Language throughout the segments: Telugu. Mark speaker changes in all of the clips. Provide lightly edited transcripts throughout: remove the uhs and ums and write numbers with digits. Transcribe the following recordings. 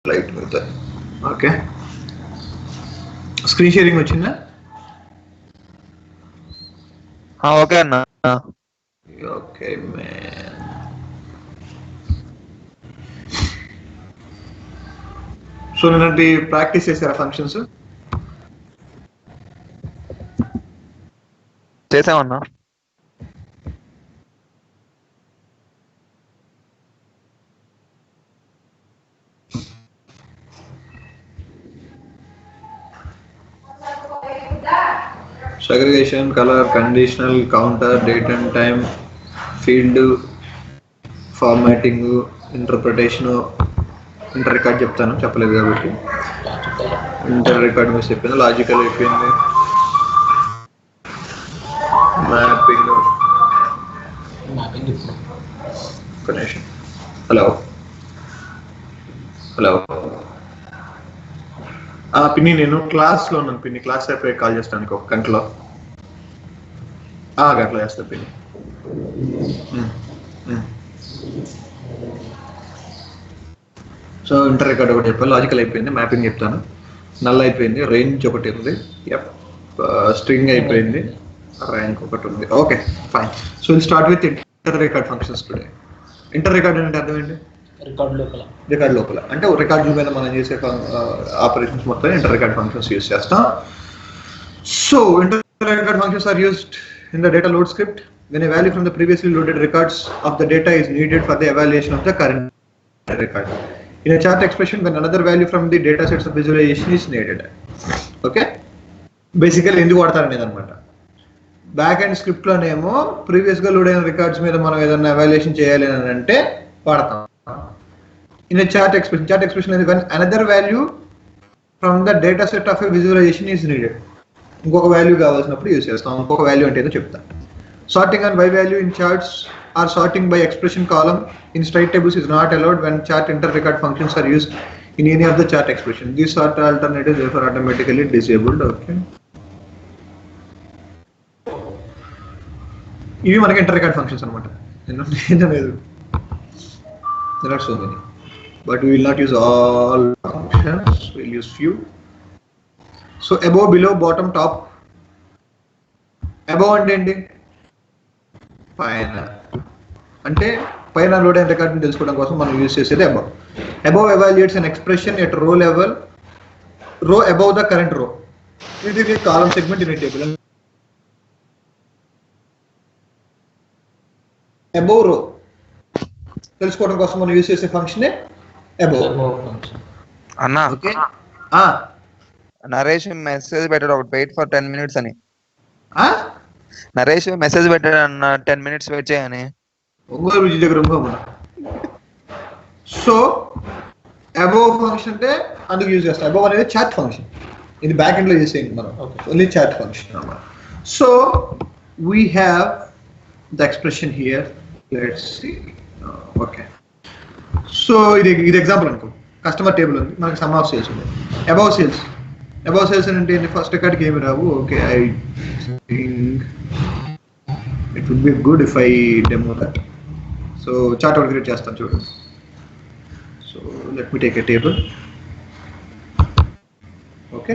Speaker 1: లైట్ మీద. ఓకే, స్క్రీన్ షేరింగ్ వచ్చిందా?
Speaker 2: ఓకే అన్న.
Speaker 1: Okay man. సో నిన్నటి ప్రాక్టీస్ చేశారా functions?
Speaker 2: చేసామన్నా.
Speaker 1: segregation, color, conditional, counter, date and time, field, formatting, interpretation, inter record చెప్తాను, చెప్పలేదు కాబట్టి ఇంటర్ రికార్డ్ మిస్ చెప్పింది. లాజికల్ అయిపోయింది, మ్యాపింగ్. హలో హలో పిన్ని, నేను క్లాస్లో ఉన్నాను పిన్ని. క్లాస్ అయిపోయి కాల్ చేస్తాను ఒక గంటలో. గంటలో చేస్తా పిన్ని. సో ఇంటర్ రికార్డ్ ఒకటి చెప్పాను, లాజికల్ అయిపోయింది, మ్యాపింగ్ చెప్తాను, నల్ అయిపోయింది, రేంజ్ ఒకటి ఉంది, స్ట్రింగ్ అయిపోయింది, ర్యాంక్ ఒకటి ఉంది. Okay fine. So will start with inter record functions today. Inter record అంటే అర్థం ఏంటి? రికార్డ్ లోపల అంటే రికార్డుల మీద మనం చేసే ఆపరేషన్స్ మొత్తం ఇంటర్ రికార్డ్ ఫంక్షన్స్ యూజ్ చేస్తాం. So inter record functions are used in the data load script when a value from the previously loaded records of the data is needed for the evaluation of the current record. In a chart expression, when another value from the data sets of visualization is needed. Okay, basically ఎందుకు వాడతారు అనేది అనమాట. బ్యాక్ అండ్ స్క్రిప్ట్ లోనేమో ప్రీవియస్ గా లోడ్ అయిన రికార్డ్స్ మీద మనం ఏదైనా ఎవాల్యుయేషన్ చేయాలి అని అంటే వాడతాం. ఇన్ చార్ట్ ఎక్స్ప్రెషన్ అనేది when another value from the data set of a visualization is needed. ఇంకొక వాల్యూ కావాల్సినప్పుడు యూజ్ చేస్తాం. ఇంకొక వాల్యూ అంటే ఏదో చెప్తాం. Sorting and by value in charts or sorting by expression column in straight tables is not allowed when chart inter record functions are used in any of the chart expression. These sort alternatives therefore automatically disabled. Okay, ఇవి మనకి ఇంటర్ రికార్డ్ ఫంక్షన్స్ అనమాట. There are so many, but we will not use all functions, we will use few. So above, below, bottom, top. Above అంటే ఏంటి? పైన. అంటే పైన లోడ్ అయిన రికార్డ్ని తెలుసుకోవడం కోసం మనం యూజ్ చేసేది above. Above evaluates an expression at రో లెవెల్, రో అబౌవ్ ద కరెంట్ రో. ఇది column segment in table. Above రో తెలుసుకోవడం కోసం మనం యూజ్ చేసే ఫంక్షన్ అబౌవ్
Speaker 2: అన్నా.
Speaker 1: ఓకే,
Speaker 2: నరేష్ మెసేజ్ పెట్టాడు ఒకటి, వెయిట్ ఫర్ 10 minutes అని. నరేష్ మెసేజ్ పెట్టాడు అన్న 10 minutes వెయిట్ చేయని.
Speaker 1: సో అబౌవ్ ఫంక్షన్ అంటే అందుకు యూజ్ చేస్తాం. అబౌవ్ అనేది చాట్ ఫంక్షన్, ఇది బ్యాక్ ఎండ్ లో యూజ్ చేయండి మనం, ఓన్లీ చాట్ ఫంక్షన్ అన్నమాట. So we have the expression here, let's see. Okay, so ఇది ఎగ్జాంపుల్ అనుకో. కస్టమర్ టేబుల్ ఉంది, మనకి సమ్ ఆఫ్ సేల్స్ ఉంది. అబౌవ్ సేల్స్ అంటే ఫస్ట్ రికార్డ్కి ఏమి రావు. Okay, I think it would be good if I demo that. So chart ఒకటి క్రియేట్ చేస్తాను చూడండి. So let me take a table. Okay,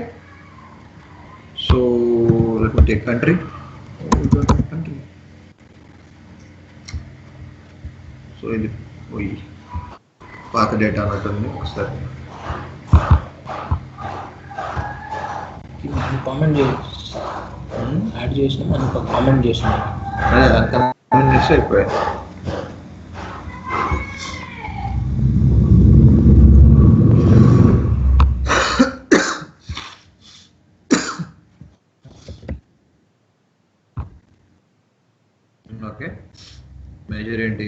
Speaker 1: so let me take country. So ఇది పోయి పాత డేటా అన్నట్టుంది. ఒకసారి
Speaker 3: కామెంట్ యాడ్ చేసిన మనకు కామెంట్ చేసిన
Speaker 1: అయిపోయాయి. ఓకే, మెజర్ ఏంటి?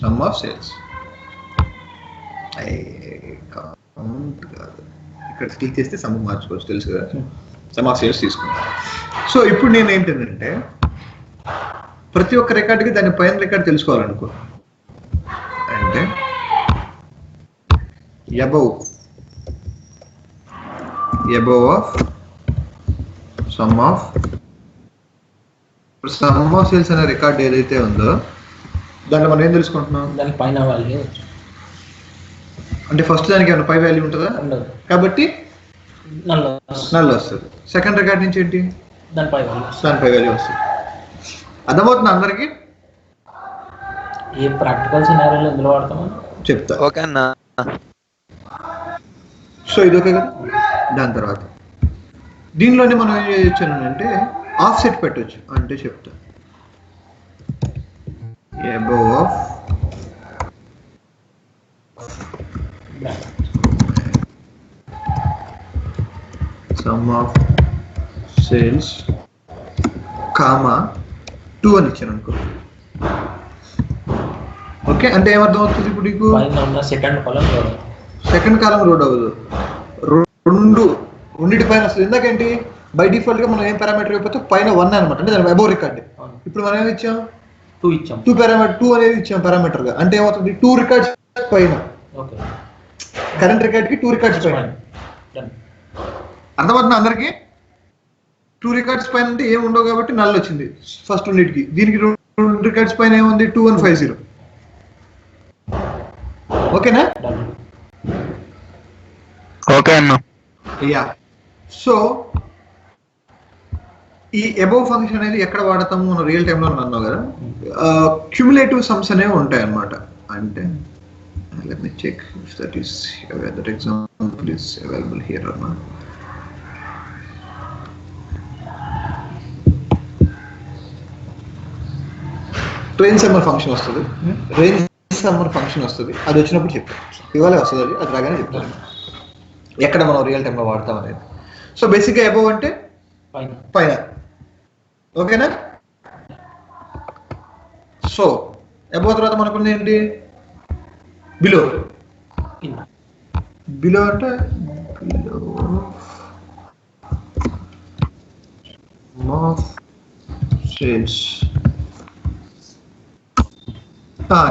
Speaker 1: Some of sales. కౌంట్ కాదు, ఇక్కడ క్లిక్ చేస్తే సమ్ మార్చుకోవచ్చు, తెలుసు కదా. సమ్ ఆఫ్ సేల్స్ తీసుకున్నాం. సో ఇప్పుడు నేను ఏంటంటే ప్రతి ఒక్క రికార్డుకి దాని పైన రికార్డ్ తెలుసుకోవాలనుకో అంటే above of some of sales అనే రికార్డ్ ఏదైతే ఉందో దాంట్లో మనం ఏం తెలుసుకుంటున్నాం?
Speaker 3: దాని పైన వాళ్ళు
Speaker 1: అంటే ఫస్ట్ దానికి ఏమైనా పై వాల్యూ ఉంటుందా?
Speaker 3: ఉండదు.
Speaker 1: కాబట్టి
Speaker 3: నల్ల
Speaker 1: నల్ వస్తుంది. సెకండ్ రికార్డ్ నుంచి ఏంటి?
Speaker 3: దానిపై వాల్యూ.
Speaker 1: దాని పై వాల్యూ వస్తుంది. అర్థమవుతుంది అందరికి?
Speaker 3: ఏ ప్రాక్టికల్ సినారియోలో ఎందులో వాడతామని
Speaker 1: చెప్తా.
Speaker 2: ఓకే అన్న.
Speaker 1: సో ఇది ఓకే కదా. దాని తర్వాత దీనిలోనే మనం ఏం చేయొచ్చు అంటే ఆఫ్ సెట్ పెట్టచ్చు. అంటే చెప్తా above of sum of sales comma 2 అని ఇచ్చాను అనుకో. ఓకే అంటే ఏమర్థం అవుతుంది ఇప్పుడు నీకు?
Speaker 3: పైన ఉన్న second column
Speaker 1: second column road అవ్వదు, రెండింటి పైన వస్తుంది. ఎందుకంటే బై డిఫాల్ట్ గా మనం ఏం పారామీటర్ అయిపోతే పైన 1 అనమాట, అంటే దాని అబోవ్ రికార్డ్. ఇప్పుడు మనం ఏమి ఇచ్చాం?
Speaker 3: 2 ఇచ్చాం.
Speaker 1: 2 పారామీటర్ 2 అనేది ఇచ్చాం పారామీటర్ గా. అంటే ఏమవుతుంది? 2 రికార్డ్స్ పైన,
Speaker 3: ఓకే
Speaker 1: కరెంట్ రికార్డ్ కి 2 రికార్డ్స్ పైన. అర్థమవుతుంది అందరికి? 2 రికార్డ్స్ పైన అంటే ఏమి ఉండవు కాబట్టి నల్ వచ్చింది ఫస్ట్ రెండింటికి. దీనికి 2 రికార్డ్స్ పైన ఏముంది? 2150. ఓకేనా?
Speaker 2: ఓకే అన్న.
Speaker 1: యా. సో ఈ అబోవ్ ఫంక్షన్ అనేది ఎక్కడ వాడతాము? మనం రియల్ టైంలో అన్నావు కదా, క్యుములేటివ్ సమ్స్ అనేవి ఉంటాయి అన్నమాట. అంటే let me check if that example is available here or not. Range summer function వస్తుంది. రేంజ్ సమ్మర్ ఫంక్షన్ వస్తుంది. అది వచ్చినప్పుడు చెప్తాను. ఇవాళ వస్తుంది అది, అది రాగానే చెప్తాను ఎక్కడ మనం రియల్ టైంలో వాడతాం అనేది. సో బేసిక్గా అబోవ్ అంటే పైన. ఓకేనా? సో అబోవ్ తర్వాత మనకున్న ఏంటి? బిలో. బిలో అంటే సేల్స్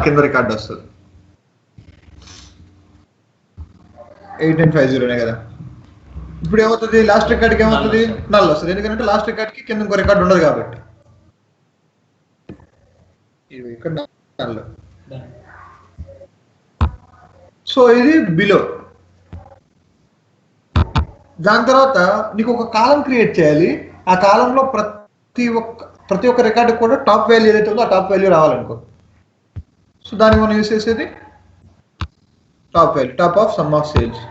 Speaker 1: కింద రికార్డ్ వస్తుంది. 8950 కదా. ఇప్పుడు ఏమవుతుంది? లాస్ట్ రికార్డ్కి ఏమవుతుంది? నల్ వస్తుంది. ఎందుకంటే లాస్ట్ రికార్డ్కి కింద ఇంకో రికార్డ్ ఉండదు కాబట్టి. ఇక్కడ నల్. సో ఇది బిలో. దాని తర్వాత నీకు ఒక కాలం క్రియేట్ చేయాలి. ఆ కాలంలో ప్రతి ఒక్క రికార్డు కూడా టాప్ వాల్యూ ఏదైతే ఉందో ఆ టాప్ వాల్యూ రావాలనుకో. సో దానికి మనం యూస్ చేసేది top value, top of some of sales.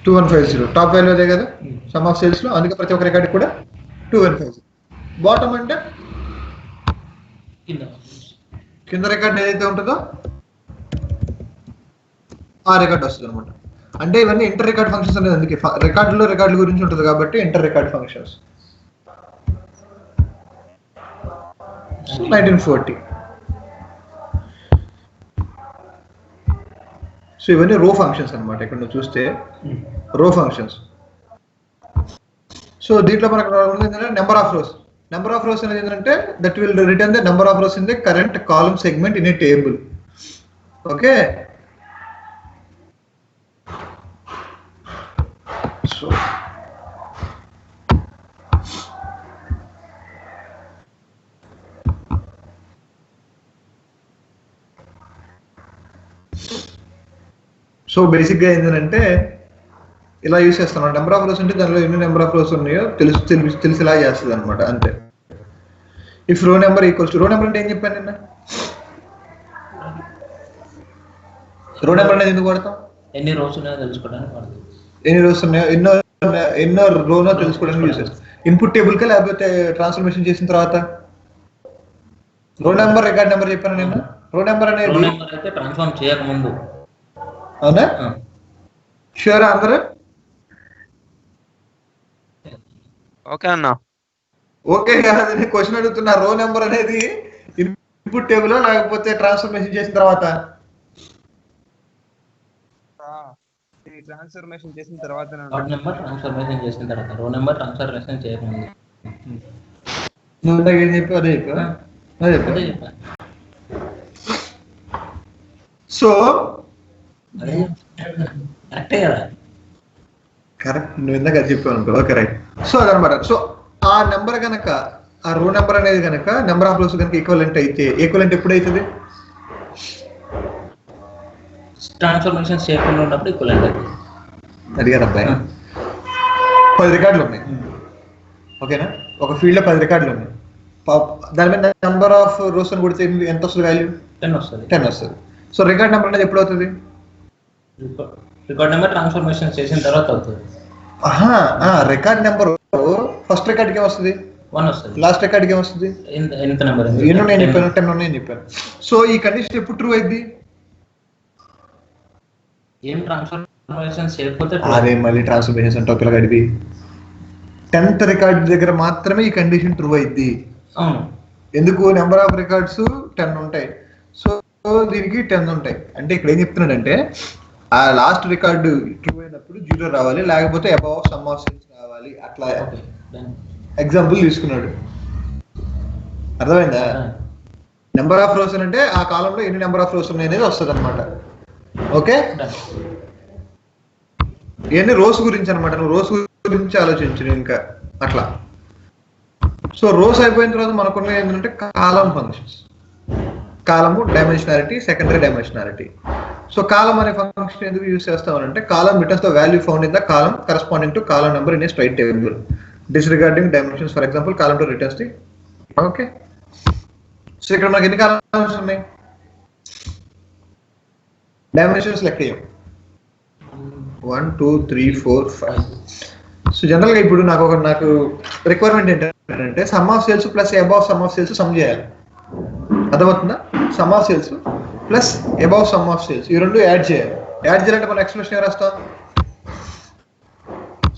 Speaker 1: Two 2150 top value అదే కదా సమ్ ఆఫ్ సేల్స్ లో. అందుకే ప్రతి ఒక్క రికార్డ్ కూడా 2150. బాటమ్ అంటే కింద రికార్డ్ ఏదైతే ఉంటుందో ఆ రికార్డ్ వస్తుంది అనమాట. అంటే ఇవన్నీ ఇంటర్ రికార్డ్ ఫంక్షన్స్ అనేది. అందుకే రికార్డుల గురించి ఉంటుంది కాబట్టి ఇంటర్ రికార్డ్ ఫంక్షన్స్. 1940. సో ఇవన్నీ రో ఫంక్షన్స్ అనమాట. ఇక్కడ నువ్వు చూస్తే రో ఫంక్షన్స్. సో దీంట్లో మనకు ఏంటంటే number of rose. Number of rose అనేది ఏంటంటే that will return the number of rows in the current column segment in a table. Okay. So so బేసిక్గా ఏంటంటే ఇలా యూస్ చేస్తాం. నెంబర్ ఆఫ్ రోస్ అంటే దానిలో ఎన్ని నెంబర్ ఆఫ్ రోస్ ఉన్నాయో తెలిసేలా చేస్తుంది అనమాట. అంతే. ఇఫ్ రో నెంబర్ ఈక్వల్స్ టు రో నెంబర్ అంటే ఏం చెప్పాను నిన్న? రో నెంబర్ అనేది ఎందుకు వాడతాం?
Speaker 3: ఎన్ని రోస్ ఉన్నాయో తెలుసుకోవడానికి వాడతాం.
Speaker 1: ఎన్ని రోస్ ఉన్నాయో ఎన్నో రోనో తెలుసుకోవడానికి యూస్ చేస్తాం. ఇన్పుట్ టేబుల్ కా లేకపోతే ట్రాన్స్ఫర్మేషన్ చేసిన తర్వాత రో నెంబర్ రికార్డ్ నెంబర్ చెప్పాను నేను. రో నెంబర్ అనేది
Speaker 3: అయితే ట్రాన్స్ఫార్మ్ చేయకముందు.
Speaker 1: అవునా? షూర్ అందరూ?
Speaker 2: ఓకే అన్న.
Speaker 1: ఓకే కాదు, నేను క్వశ్చన్ అడుగుతున్నా. రో నెంబర్ అనేది ఇన్పుట్ టేబుల్ లేకపోతే ట్రాన్స్ఫర్మేషన్ చేసిన తర్వాత?
Speaker 2: ట్రాన్స్ఫర్మేషన్ చేసిన తర్వాత.
Speaker 3: నెంబర్ ట్రాన్స్ఫర్మేషన్ చేసిన తర్వాత. రో నెంబర్ ట్రాన్స్ఫర్మేషన్ చేయకముందు.
Speaker 1: నువ్వు ఏం చెప్పావు? అదే చెప్పా. అదే చెప్పా. సో
Speaker 3: కరెక్టే కదా.
Speaker 1: కరెక్ట్, నువ్వు ఇందాక అది చెప్పావు అనుకో. Okay right. సో అదనమాట. సో ఆ నెంబర్ కనుక, ఆ రో నెంబర్ అనేది కనుక నెంబర్ ఆఫ్ రోస్ కనుక ఈక్వలెంట్ అయితే, ఈక్వలెంట్ ఎప్పుడు అవుతుంది?
Speaker 3: ట్రాన్స్ఫర్మేషన్స్ చేయకుండా ఉన్నప్పుడు ఈక్వలెంట్ అవుతుంది.
Speaker 1: అడిగారు అబ్బాయి. 10 రికార్డులు ఉన్నాయి, ఓకేనా? ఒక ఫీల్డ్ లో 10 రికార్డులు ఉన్నాయి. దాని మీద నెంబర్ ఆఫ్ రోస్ అని కొడితే ఎంత వస్తుంది వాల్యూ?
Speaker 3: 10 వస్తుంది.
Speaker 1: 10 వస్తుంది. సో రికార్డ్ నెంబర్ అనేది ఎప్పుడు అవుతుంది?
Speaker 3: రికార్డ్ నెంబర్ ట్రాన్స్ఫర్మేషన్ చేసిన తర్వాత అవుతుంది.
Speaker 1: రికార్డ్ నెంబర్ ఫస్ట్ రికార్డ్కి ఏమొస్తుంది?
Speaker 3: 1 వస్తుంది.
Speaker 1: లాస్ట్ రికార్డ్కి ఏమొస్తుంది?
Speaker 3: ఎంత నెంబర్?
Speaker 1: ఎన్నో నేను చెప్పాను, 10 ఉన్నాయని చెప్పాను. సో ఈ కండిషన్ ఎప్పుడు ట్రూ అయింది?
Speaker 3: ఏం ట్రాన్స్ఫర్మేషన్స్ చేయకపోతే
Speaker 1: అదే మళ్ళీ ట్రాన్స్ఫర్మేషన్స్ అంటే ఒకలా గడిపి 10th రికార్డ్ దగ్గర మాత్రమే ఈ కండిషన్ ట్రూ అయింది.
Speaker 3: అవును.
Speaker 1: ఎందుకు? నెంబర్ ఆఫ్ రికార్డ్స్ 10 ఉంటాయి. సో దీనికి 10 ఉంటాయి. అంటే ఇక్కడ ఏం చెప్తున్నాడంటే ఆ లాస్ట్ రికార్డు ట్రూ అయినప్పుడు 0 రావాలి, లేకపోతే అబౌవ్ సమ్ ఆఫ్ సెల్స్ రావాలి. అట్లా ఎగ్జాంపుల్ తీసుకున్నాడు. అర్థమైందా? నెంబర్ ఆఫ్ రోస్ అంటే ఆ కాలంలో ఎన్ని నెంబర్ ఆఫ్ రోస్ ఉన్నాయి అనేది వస్తుంది అనమాట. ఓకే, ఇవన్నీ రోస్ గురించి అనమాట. నువ్వు రోస్ గురించి ఆలోచించు ఇంకా అట్లా. సో రోస్ అయిపోయిన తర్వాత మనకున్న ఏంటంటే column functions. Column dimensionality, secondary dimensionality. So column అనే ఫంక్షన్ ఎందుకు యూజ్ చేస్తామనంటే column returns the value found in the column corresponding to column number in a straight table disregarding dimensions. For example column two returns the. Okay, so ఇక్కడ మనకి ఎన్ని కాలమ్స్ ఉన్నాయి? డైమెన్షన్స్ లెక్క 1 2 3 4 5. సో జనరల్ గా ఇప్పుడు నాకు రిక్వైర్మెంట్ ఏంటంటే some of sales plus above some of sales some చేయాలి. అర్థమవుతుందా? Some of sales plus above some of sales ఈ రెండు యాడ్ చేయాలి. యాడ్ చేయాలంటే మనం ఎక్స్ప్రెషన్ ఏం రాస్తాం?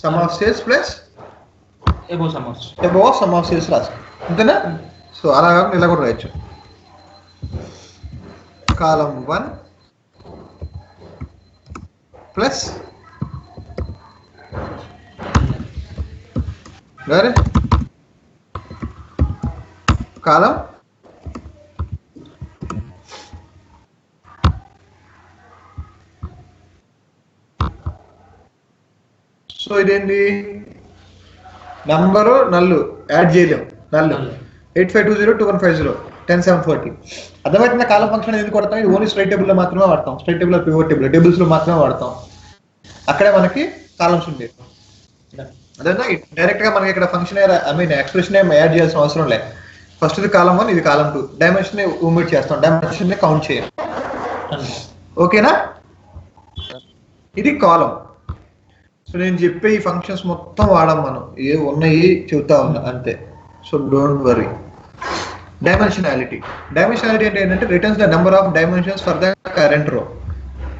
Speaker 1: Some of sales plus above some of sales రాస్తాం, అంతేనా? సో అలా కాకుండా ఇలా కూడా రాయొచ్చు. కాలం 1 ప్లస్ కాలం సో ఇదేంటి? నంబరు నల్లు యాడ్ చేయలేము. నల్లు 85202150 10740. అర్థమవుతుందా? కాలం ఫంక్షన్ ఎందుకు వాడతాం? ఇది ఓన్లీ స్ట్రైట్ టేబుల్ లో మాత్రమే వాడతాం. Straight table, pivot table, tables లో మాత్రమే వాడతాం. అక్కడే మనకి కాలమ్స్ ఉండేవి. అదే డైరెక్ట్ గా మనకి ఇక్కడ ఫంక్షన్ ఎక్స్ప్రెషన్ ఏం యాడ్ చేయాల్సిన అవసరం లేదు. ఫస్ట్ ఇది కాలం 1, ఇది కాలం 2. డైమెన్షన్ ఉమిట్ చేస్తాం, డైమెన్షన్ కౌంట్ చేయాలి. ఓకేనా? ఇది కాలం. సో నేను చెప్పే ఈ ఫంక్షన్స్ మొత్తం వాడాం మనం, ఏ ఉన్నాయి చెబుతా ఉన్నా అంతే. So don't worry. డైమెన్షనాలిటీ అంటే ఏంటంటే returns the number of dimensions for the current రో.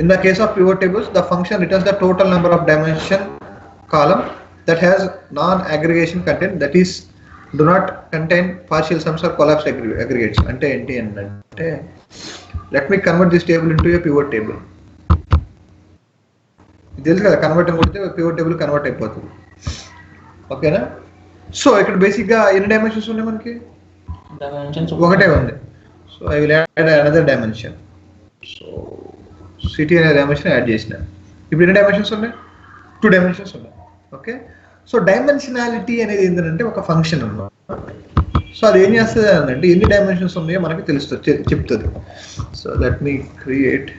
Speaker 1: In the case of pivot tables, the function returns the total number of dimension column that has non-aggregation content, that is, do not contain partial sums or collapsed aggregates. Ante enti ante. Let me convert this table into a pivot table. This is convert and kodite pivot table convert అయిపోతుంది. ఓకేనా? సో ఇక్కడ బేసిక్ గా ఎన్ని డైమెన్షన్స్ ఉన్నాయి మనకి? ఒకటే ఉంది. So I will add another dimension. So city అనే డైమెన్షన్ యాడ్ చేసిన. ఇప్పుడు ఎన్ని డైమెన్షన్స్ ఉన్నాయి? 2 డైమెన్షన్స్ ఉన్నాయి. ఓకే, సో డైమెన్షనాలిటీ అనేది ఏంటంటే ఒక ఫంక్షన్ అన్నమాట. సో అది ఏం చేస్తుంది అంటే ఎన్ని డైమెన్షన్స్ ఉన్నాయో మనకి తెలుస్తుంది, చెప్తుంది. So let me create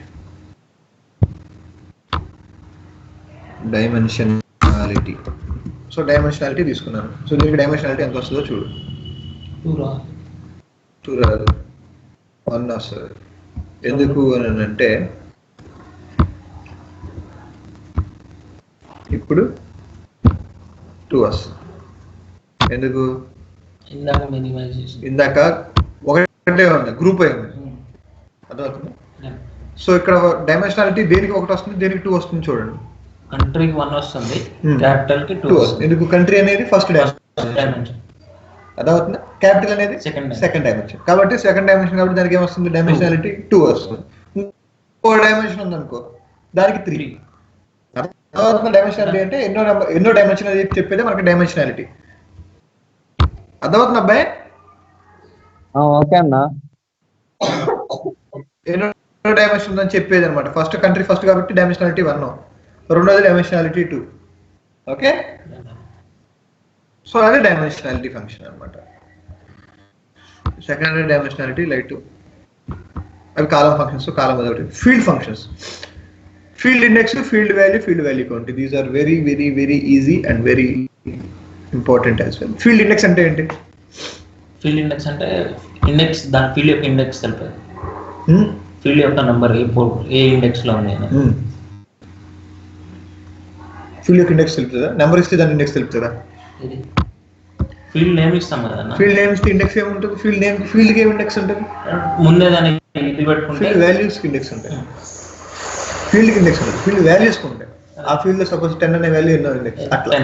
Speaker 1: dimensionality. So dimensionality తీసుకున్నాను. సో దీనికి డైమెన్షనాలిటీ ఎంత వస్తుందో చూడు. 2 రాదు, 1 వస్తుంది. ఎందుకు అని అంటే ఇప్పుడు 2 వస్తుంది. ఎందుకు? ఇందాక ఒకటే ఉంది, గ్రూప్ అయింది. అర్థమవుతుంది? సో ఇక్కడ డైమెన్షనాలిటీ దేనికి 1 వస్తుంది, దేనికి 2 వస్తుంది చూడండి.
Speaker 3: కంట్రీకి 1 వస్తుంది, క్యాపిటల్ కి 2 వస్తుంది. ఎందుకు?
Speaker 1: కంట్రీ అనేది ఫస్ట్ డైమెన్షన్, అర్థమవుతుందా? క్యాపిటల్ అనేది సెకండ్ డైమెన్షన్. కాబట్టి సెకండ్ డైమెన్షన్ కాబట్టి దానికి ఏమొస్తుంది? డైమెన్షనాలిటీ 2 వస్తుంది. ఇంకో డైమెన్షన్ ఉంది అనుకో, దానికి 3. డైమెన్షనాలిటీ అంటే ఎన్నో డైమెన్షన్ అని చెప్పేది మనకి డైమెన్షనాలిటీ. అర్థమవుతుంది అబ్బాయి?
Speaker 2: ఓకే అన్న.
Speaker 1: ఎన్నో డైమెన్షన్ అని చెప్పేది అనమాట. ఫస్ట్ కంట్రీ ఫస్ట్ కాబట్టి డైమెన్షనాలిటీ 1, రెండోది డైమెన్షనాలిటీ 2. ఓకే, సో అదే డైమెన్షనాలిటీ ఫంక్షన్ అనమాట. సెకండరీ డైమెన్షనాలిటీ లైట్ అవి కాలం ఫంక్షన్స్. కాలం అదొకటి. Field functions, field index, field value count. These are very very very easy and very important as well. Field index అంటే ఏంటి?
Speaker 3: ఫీల్డ్ ఇండెక్స్ అంటే ఇండెక్స్, దాని ఫీల్డ్ యొక్క ఇండెక్స్ తెలిపేది. ఫీల్డ్ యొక్క నంబర్ ఏ ఇండెక్స్ లో ఉంది.
Speaker 1: ఫీల్డ్ యొక్క ఇండెక్స్ తెలుపుతుందా? నెంబర్ ఇస్తే దాని ఇండెక్స్ తెలుపుతుందా?
Speaker 3: ఫీల్డ్ నేమ్ ఇస్తాం కదా.
Speaker 1: ఫీల్డ్ నేమ్ ఇస్తే ఇండెక్స్ ఏముంటుంది? ఫీల్డ్ కి ఏం ఇండెక్స్ ఉంటుంది?
Speaker 3: ముందే దానికి ఇది పెట్టుకుంటే
Speaker 1: ఫీల్డ్ వాల్యూస్ కి ఇండెక్స్ ఉంటాయి. ఫీల్డ్ కి ఇండెక్స్ ఉంటుంది, ఫీల్డ్ వాల్యూస్ కి ఉంటాయి. ఆ ఫీల్డ్ లో సపోజ్ 10 అనే వాల్యూ ఎన్నో ఇండెక్స్ అట్లా.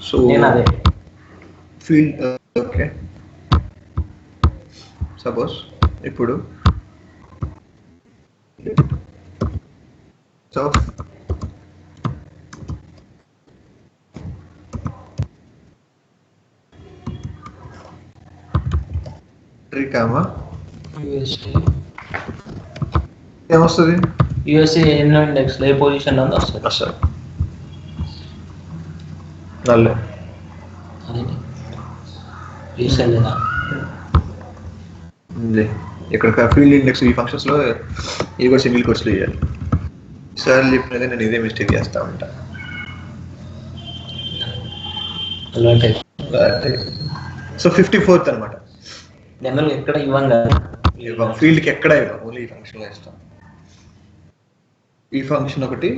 Speaker 1: సో
Speaker 3: అదే
Speaker 1: ఫీల్డ్. ఓకే, సపోజ్ ఇప్పుడు సో కామా ఏమొస్తుంది?
Speaker 3: యూఎస్ఏ ఎన్నో ఇండెక్స్ లో ఏ పొజిషన్ లో ఉందో వస్తుంది.
Speaker 1: అసలు నల్లే
Speaker 3: అదేంటి రీసెల్ లేదా
Speaker 1: ఇక్కడ ఫీల్డ్ ఇండెక్స్ ఈ ఫంక్షన్స్ లో ఇవి కూడా సింగిల్ కోర్స్ లో చేయాలి. సార్ చెప్పినది నేను ఇదే మిస్టేక్ చేస్తా ఉంటా. సో 54th అనమాట.
Speaker 3: జనరల్ ఎక్కడ ఇవ్వం కదా,
Speaker 1: ఫీల్డ్ కి ఎక్కడ ఇవ్వం, ఓన్లీ ఈ ఫంక్షన్ లో ఇస్తాం. ఈ ఫంక్షన్ ఒకటి,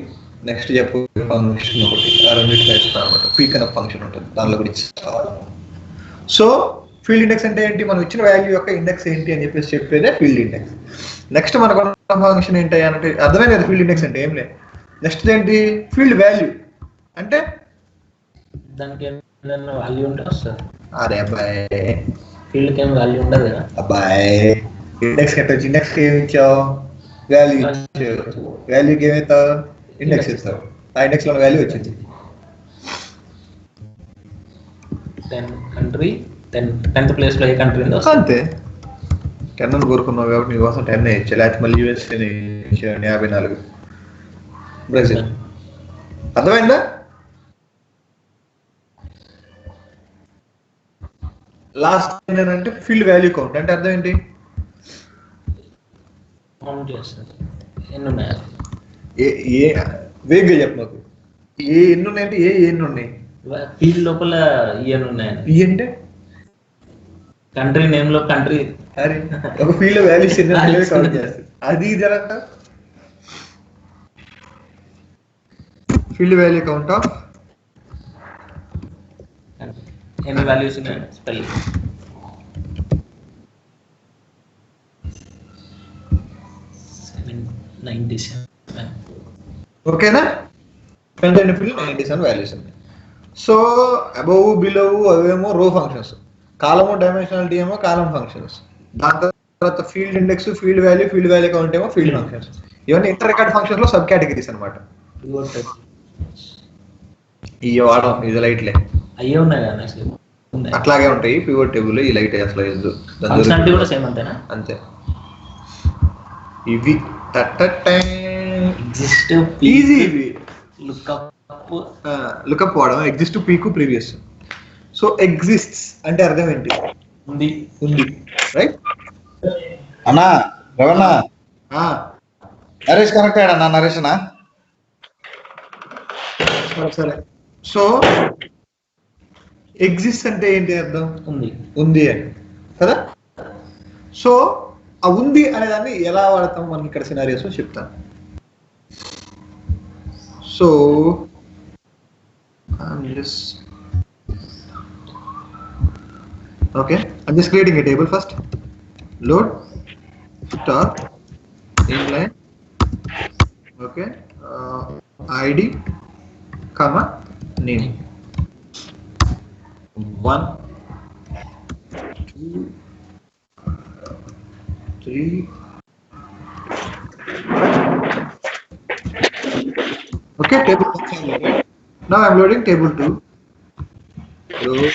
Speaker 1: నెక్స్ట్ చెప్పు ఫంక్షన్ ఒకటి, ఆ రెండింటిలో ఇస్తాం అనమాట. పీక్ అనే ఫంక్షన్ ఉంటుంది, దానిలో కూడా ఇస్తాం. సో ఫీల్డ్ ఇండెక్స్ అంటే ఏంటి? మనం ఇచ్చిన వాల్యూ యొక్క ఇండెక్స్ ఏంటి అని చెప్పేసి చెప్పేదే ఫీల్డ్ ఇండెక్స్. నెక్స్ట్ మనకు ఫంక్షన్ ఏంటి అంటే అర్థమైంది కదా. ఫీల్డ్ ఇండెక్స్ అంటే ఏం లేదు. నెక్స్ట్ ఏంటి? ఫీల్డ్ వాల్యూ అంటే
Speaker 3: దానికి ఏమైనా వాల్యూ ఉంటే వస్తుంది.
Speaker 1: అరే అబ్బాయి,
Speaker 3: ఫీల్డ్కి ఏం వాల్యూ ఉండదు కదా
Speaker 1: అబ్బాయి. ఇండెక్స్ కట్ట వచ్చి ఇండెక్స్ ఏమి ఇచ్చావు? వాల్యూ ఇచ్చావు. వాల్యూకి ఏమవుతావు? ఇండెక్స్ ఇస్తావు. ఆ ఇండెక్స్ లో వాల్యూ వచ్చింది.
Speaker 3: 10 కంట్రీ 10th ప్లేస్ లో ఏ కంట్రీ ఉందో
Speaker 1: అంతే. 10 అని కోరుకున్నావు కాబట్టి నీకోసం 10 ఇచ్చా. లేకపోతే మళ్ళీ యూఎస్ఏ 54 బ్రెజిల్. అర్థమైందా? లాస్ట్ ఏంటంటే ఫీల్డ్ వాల్యూ కౌంట్ అంటే అర్థం ఏంటి?
Speaker 3: కౌంట్ చేస్తుంది ఎన్ని ఉన్నాయి.
Speaker 1: ఏ వేగ్గా చెప్పు నాకు. ఎన్ని ఉన్నాయంటే ఎన్ని ఉన్నాయి?
Speaker 3: ఫీల్డ్ లోపల ఇయర్ ఉన్నాయి.
Speaker 1: ఈ అంటే
Speaker 3: కంట్రీ నేమ్ లో కంట్రీ
Speaker 1: అరే ఒక ఫీల్డ్ వాల్యూస్ ఎన్ని కౌంట్ చేస్తుంది. అది జరంట ఫీల్డ్ వాల్యూ కౌంట్ ఆఫ్
Speaker 3: ఎన్ని వాల్యూస్ ఉన్నాయి స్పెల్లింగ్.
Speaker 1: ఓకేనా? 97 వాల్యూస్ ఉన్నాయి. సో అబౌవ్ బిలో అవేమో రో ఫంక్షన్స్, కాలము డైమెన్షనాలిటీ ఏమో కాలం ఫంక్షన్స్. దాని తర్వాత field index, field value count ఏమో ఫీల్డ్ ఫంక్షన్స్. ఇవన్నీ ఇంటర్ రికార్డ్ ఫంక్షన్స్ లో సబ్ కేటగిరీస్ అనమాట. ఈ వాడడం ఇది లైట్లే
Speaker 3: అయ్యే ఉన్నాయి కదా.
Speaker 1: అట్లాగే ఉంటాయి పివట్ టేబుల్. ఈ లైట్ అసలు
Speaker 3: కూడా సేమ్ అంతేనా?
Speaker 1: అంతే. ఇవి ఈజీ. ఇవి లుకప్ వాడడం. Exist peek previous. So exists అంటే అర్థం ఏంటి?
Speaker 3: ఉంది.
Speaker 1: రైట్
Speaker 2: అన్నా రవణ నరేష్ కనెక్ట్ అయ్యాడన్నా. నరేష్ అన్నా
Speaker 1: సరే. సో ఎగ్జిస్ట్ అంటే ఏంటి అర్థం?
Speaker 3: ఉంది
Speaker 1: అని కదా. సో ఆ ఉంది అనే దాన్ని ఎలా వాడతాం మనం ఇక్కడ సినారియోస్ చెప్తాను. So I'm just creating a table first. Load star inline. Okay, ID comma name. 1 2 3. Okay, table 1 loaded. Now I'm loading table 2. Load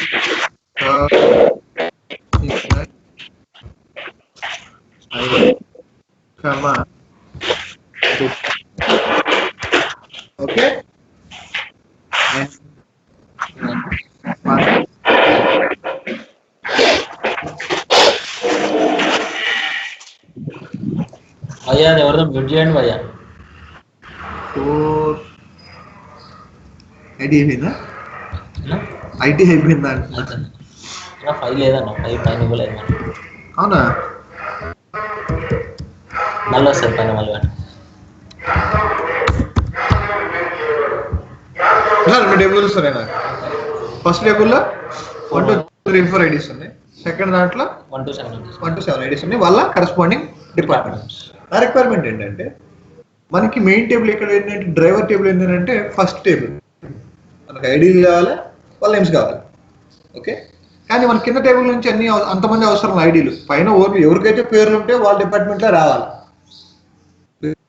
Speaker 1: inline ID comma. Okay, and
Speaker 3: భయ్యా అది ఎవరిదో మ్యూట్ చేయండి భయ్యా.
Speaker 1: 4 ఐడి అయిపోయిందా? ఐటీ అయిపోయిందా?
Speaker 3: ఫైవ్ లేదన్న, ఫైవ్ పైన ఇవ్వలేదు మనం.
Speaker 1: అవునా?
Speaker 3: మళ్ళీ వస్తుంది పైన మళ్ళీ.
Speaker 1: రెండు టేబుల్స్ ఉన్నాయి నాకు. ఫస్ట్ టేబుల్లో 1 2 3 4 ఐడీస్ ఉన్నాయి. సెకండ్ దాంట్లో
Speaker 3: 1 to 7
Speaker 1: ఐడీస్ ఉన్నాయి. వాళ్ళ కరెస్పాండింగ్ డిపార్ట్మెంట్స్. నా రిక్వైర్మెంట్ ఏంటంటే మనకి మెయిన్ టేబుల్ ఇక్కడ ఏంటంటే డ్రైవర్ టేబుల్ ఏంటంటే ఫస్ట్ టేబుల్ మనకి ఐడీలు కావాలి, వాళ్ళ నేమ్స్ కావాలి. ఓకే, కానీ మన కింద టేబుల్ నుంచి అన్ని అంతమంది అవసరం ఐడీలు. పైన ఓన్లీ ఎవరికైతే పేర్లు ఉంటే వాళ్ళ డిపార్ట్మెంట్లో రావాలి.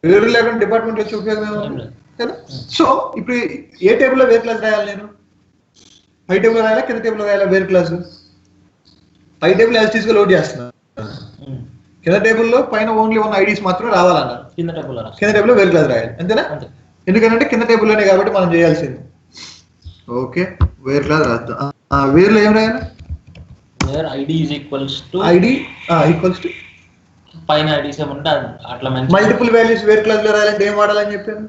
Speaker 1: పేర్లు లేకుండా డిపార్ట్మెంట్ వచ్చి ఉపయోగం ఏమవుతుంది కదా? సో ఇప్పుడు ఏ టేబుల్లో వేరే క్లాస్ రాయాలి? నేను పై టేబుల్ రాయాలా, కింద టేబుల్ రాయాలా వేరే క్లాసు? పై టేబుల్ యాజ్ టీజ్గా లోడ్ చేస్తున్నాను. కింద టేబుల్లో పైన ఓన్లీ ఉన్న ఐడీస్ మాత్రం రావాలన్నారు. కింద టేబుల్లో వేరే క్లాస్ రాయాలి, అంతేనా? ఎందుకంటే కింద టేబుల్లోనే కాబట్టి మనం చేయాల్సింది. ఓకే, వేరే క్లాస్ రాద్దాం. వేర్లో ఏం రాయాలి?
Speaker 3: ఐడి ఈక్వల్స్ టు పైన ఐడీస్ ఏమంటే అట్లా
Speaker 1: మల్టిపుల్ వాల్యూస్ వేరే క్లాస్ లో రాయాలంటే ఏం వాడాలని చెప్పాను?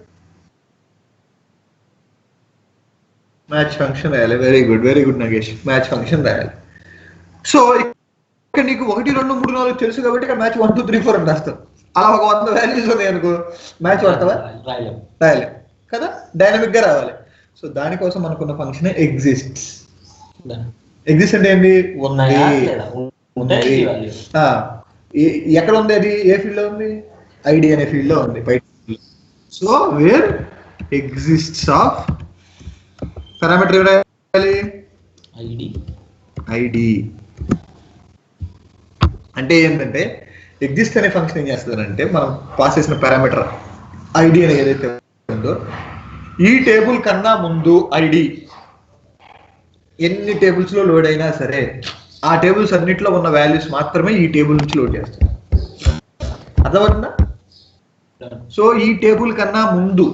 Speaker 1: మ్యాచ్ ఫంక్షన్ రాయాలి. Very good Nagesh, match function రాయాలి. సో ఇక్కడ నీకు 1 2 3 4 తెలుసు కాబట్టి ఇక్కడ మ్యాచ్ 1 2 3 4 అని రాస్తాం. అలా ఒక 100 వాల్యూస్ ఉన్నాయి అనుకో, మ్యాచ్ పడతావా? రాయలేం కదా, డైనమిక్ గా రావాలి. సో దానికోసం మనకున్న ఫంక్షన్ ఎగ్జిస్ట్. ఎగ్జిస్ట్ అంటే ఏంటి? ఎక్కడ ఉంది అది? ఏ ఫీల్డ్ లో ఉంది? ఐడి అనే ఫీల్డ్ లో ఉంది. So where exists of parameter ఏం రాయాలి? ఐడి. అంటే ఏంటంటే ఎగ్జిస్ట్ అనే ఫంక్షన్ ఏం చేస్తుందంటే మనం పాస్ చేసిన పారామీటర్ ఐడి అని ఏదైతే ఉందో ఈ టేబుల్ కన్నా ముందు ఐడి ఎన్ని టేబుల్స్ లో లోడ్ అయినా సరే ఆ టేబుల్స్ అన్నిట్లో ఉన్న వాల్యూస్ మాత్రమే ఈ టేబుల్ నుంచి లోడ్ చేస్తాం. అర్థమవుతుందా? సో ఈ టేబుల్ కన్నా ముందు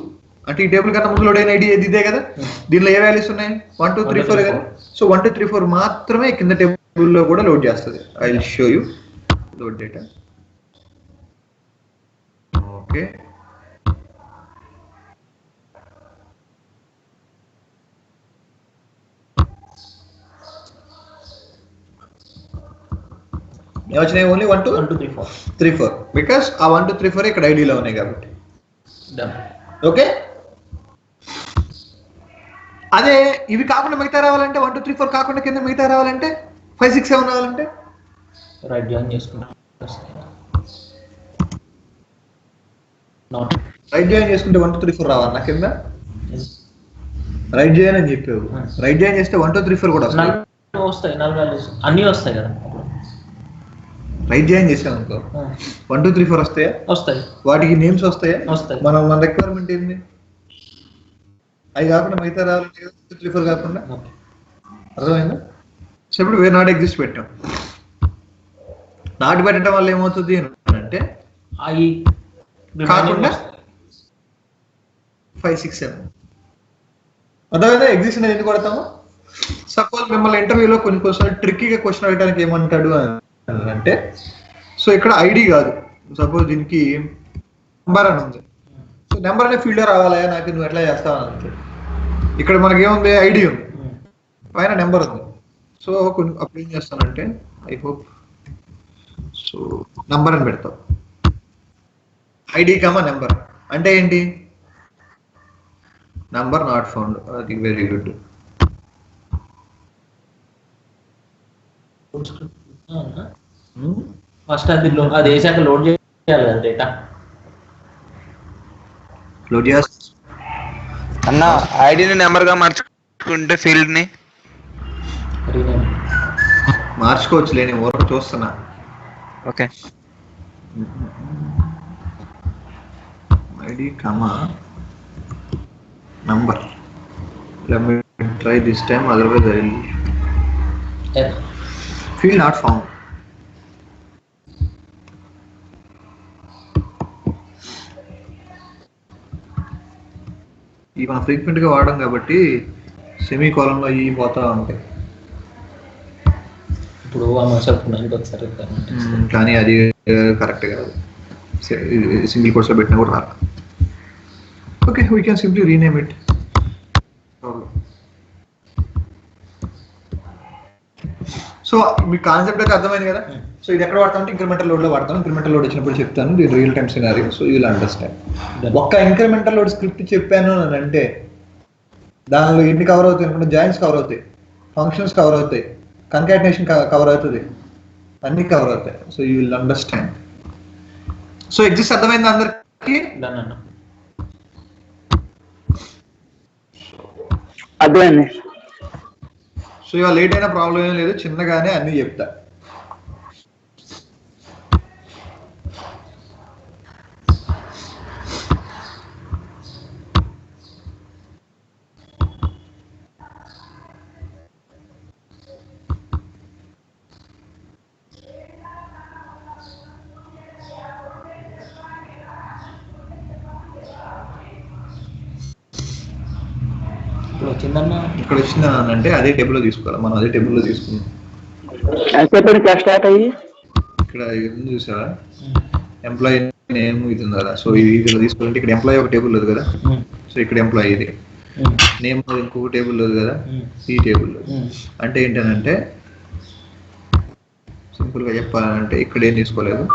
Speaker 1: అంటే ఈ టేబుల్ కన్నా ముందు లోడ్ అయిన ఐడి ఇదే కదా, దీనిలో ఏ వాల్యూస్ ఉన్నాయి? 1 2 3 4 కదా. సో 1 2 3 4 మాత్రమే కింద టేబుల్లో కూడా లోడ్ చేస్తుంది. I will show you load data. Okay, ఏమొచ్చినాయి? ఓన్లీ 1 2 3 4 బికాస్ ఆ 1 2 3 4 ఇక్కడ ఐడిలో ఉన్నాయి కాబట్టి. ఓకే, అదే ఇవి కాకుండా మిగతా రావాలంటే 1 2 3 4 కాకుండా కింద మిగతా రావాలంటే 5 6 7 రావాలంటే
Speaker 3: రైట్ జాయిన్ చేసుకుంటే
Speaker 1: రైట్ జాయిన్ చేసుకుంటే 1 2 3 4 రావాలి. నా కింద రైట్ జాయిన్ అని చెప్పావు. రైట్ జాయిన్ చేస్తే 1 2 3 4 కూడా వస్తాయి.
Speaker 3: అన్ని వస్తాయి కదా.
Speaker 1: రైట్ జాయిన్ చేసాం అనుకో 1 2 3 4 వస్తాయా?
Speaker 3: వస్తాయి.
Speaker 1: వాటికి నేమ్స్ వస్తాయా?
Speaker 3: వస్తాయి.
Speaker 1: మన రిక్వైర్మెంట్ ఏంది? అవి కాకుండా మిగతా రావాలంటే 1 2 3 4 కాకుండా. అర్థమైందా? సో ఇప్పుడు వేర్ నాట్ ఎగ్జిస్ట్ పెట్టాం. నాట్ పెట్టడం వల్ల ఏమవుతుంది అంటే
Speaker 3: అవి
Speaker 1: కాకుండా 5 6 7 అర్థమైందా? ఎగ్జిస్ట్ అనేది ఎందుకు కొడతాము? సపోజ్ మిమ్మల్ని ఇంటర్వ్యూలో కొన్ని ట్రిక్కీగా క్వశ్చన్ అడగడానికి ఏమంటాడు అంటే, సో ఇక్కడ ఐడి కాదు, సపోజ్ దీనికి నెంబర్ అని ఉంది. సో నెంబర్ అనే ఫీల్డ్ రావాలా, నాకు నువ్వు ఎట్లా చేస్తావు అని అంతే. ఇక్కడ మనకి ఏముంది? ఐడి ఉంది, పైన నెంబర్ ఉంది. సో అప్పుడు ఏం చేస్తానంటే ఐ హోప్ సో నంబర్ అని పెడతావు. ఐడి కమా నెంబర్ అంటే ఏంటి? Number not found. అది వెరీ గుడ్.
Speaker 3: ఫస్ట్ అది వేసాక లోడ్ చేయాలి కదా డేటా.
Speaker 1: లోడ్ చేస్తా
Speaker 4: అన్న. ఐడిని నెంబర్ గా మార్చుకుంటే ఫీల్డ్ ని
Speaker 1: మార్చుకోవచ్చు. లేని ఓవర్ చూస్తున్నా.
Speaker 4: Okay,
Speaker 1: ID comma number. Let me try this time, otherwise I will field not found. ఇవి మనం ఫ్రీక్వెంట్ గా వాడడం కాబట్టి సెమీ కాలంలో ఇవి పోతా ఉంటాయి.
Speaker 3: ఇప్పుడు ఒకసారి
Speaker 1: కానీ అది కరెక్ట్ కాదు. సింగిల్ కోర్స్లో పెట్టినా కూడా రాదు. Okay, we can simply rename it. So me concept అయితే అర్థమైంది కదా. సో ఇది ఎక్కడ వాడతామంటే ఇంక్రిమెంటల్ లోడ్లో వాడతాం. ఇంక్రిమెంటల్ లోడ్ వచ్చినప్పుడు చెప్తాను, దీని real time scenario. So you will understand. ఒక్క ఇంక్రిమెంటల్ లోడ్ స్క్రిప్ట్ చెప్పాను అని అంటే దానిలో ఎన్ని కవర్ అవుతాయి అనుకుంటే, జాయింట్స్ కవర్ అవుతాయి, ఫంక్షన్స్ కవర్ అవుతాయి, కన్కాటినేషన్ కవర్ అవుతుంది, అన్ని కవర్ అవుతాయి. So you will understand. So exist అర్థమైంది అందరికి?
Speaker 5: అర్థమైంది.
Speaker 1: సో ఇవాళ లేట్ అయినా ప్రాబ్లం ఏం లేదు, చిన్నగానే అన్ని చెప్తా.
Speaker 3: వచ్చిందన్నా
Speaker 1: ఇక్కడ వచ్చింది అంటే అదే టేబుల్లో తీసుకోవాలి, మనం అదే టేబుల్లో తీసుకున్నాం.
Speaker 5: స్టార్ట్ అయ్యి
Speaker 1: ఇక్కడ ఇది చూసారా, ఎంప్లాయీ నేమ్ ఇది ఉంది కదా. సో ఇది తీసుకోవాలంటే ఇక్కడ ఎంప్లాయీ ఒక టేబుల్ లేదు కదా. సో ఇక్కడ ఎంప్లాయీ ఇది నేమ్ ఇంకొక టేబుల్ లేదు కదా, ఈ టేబుల్. అంటే ఏంటంటే సింపుల్గా చెప్పాలంటే ఇక్కడ ఏం తీసుకోలేదు.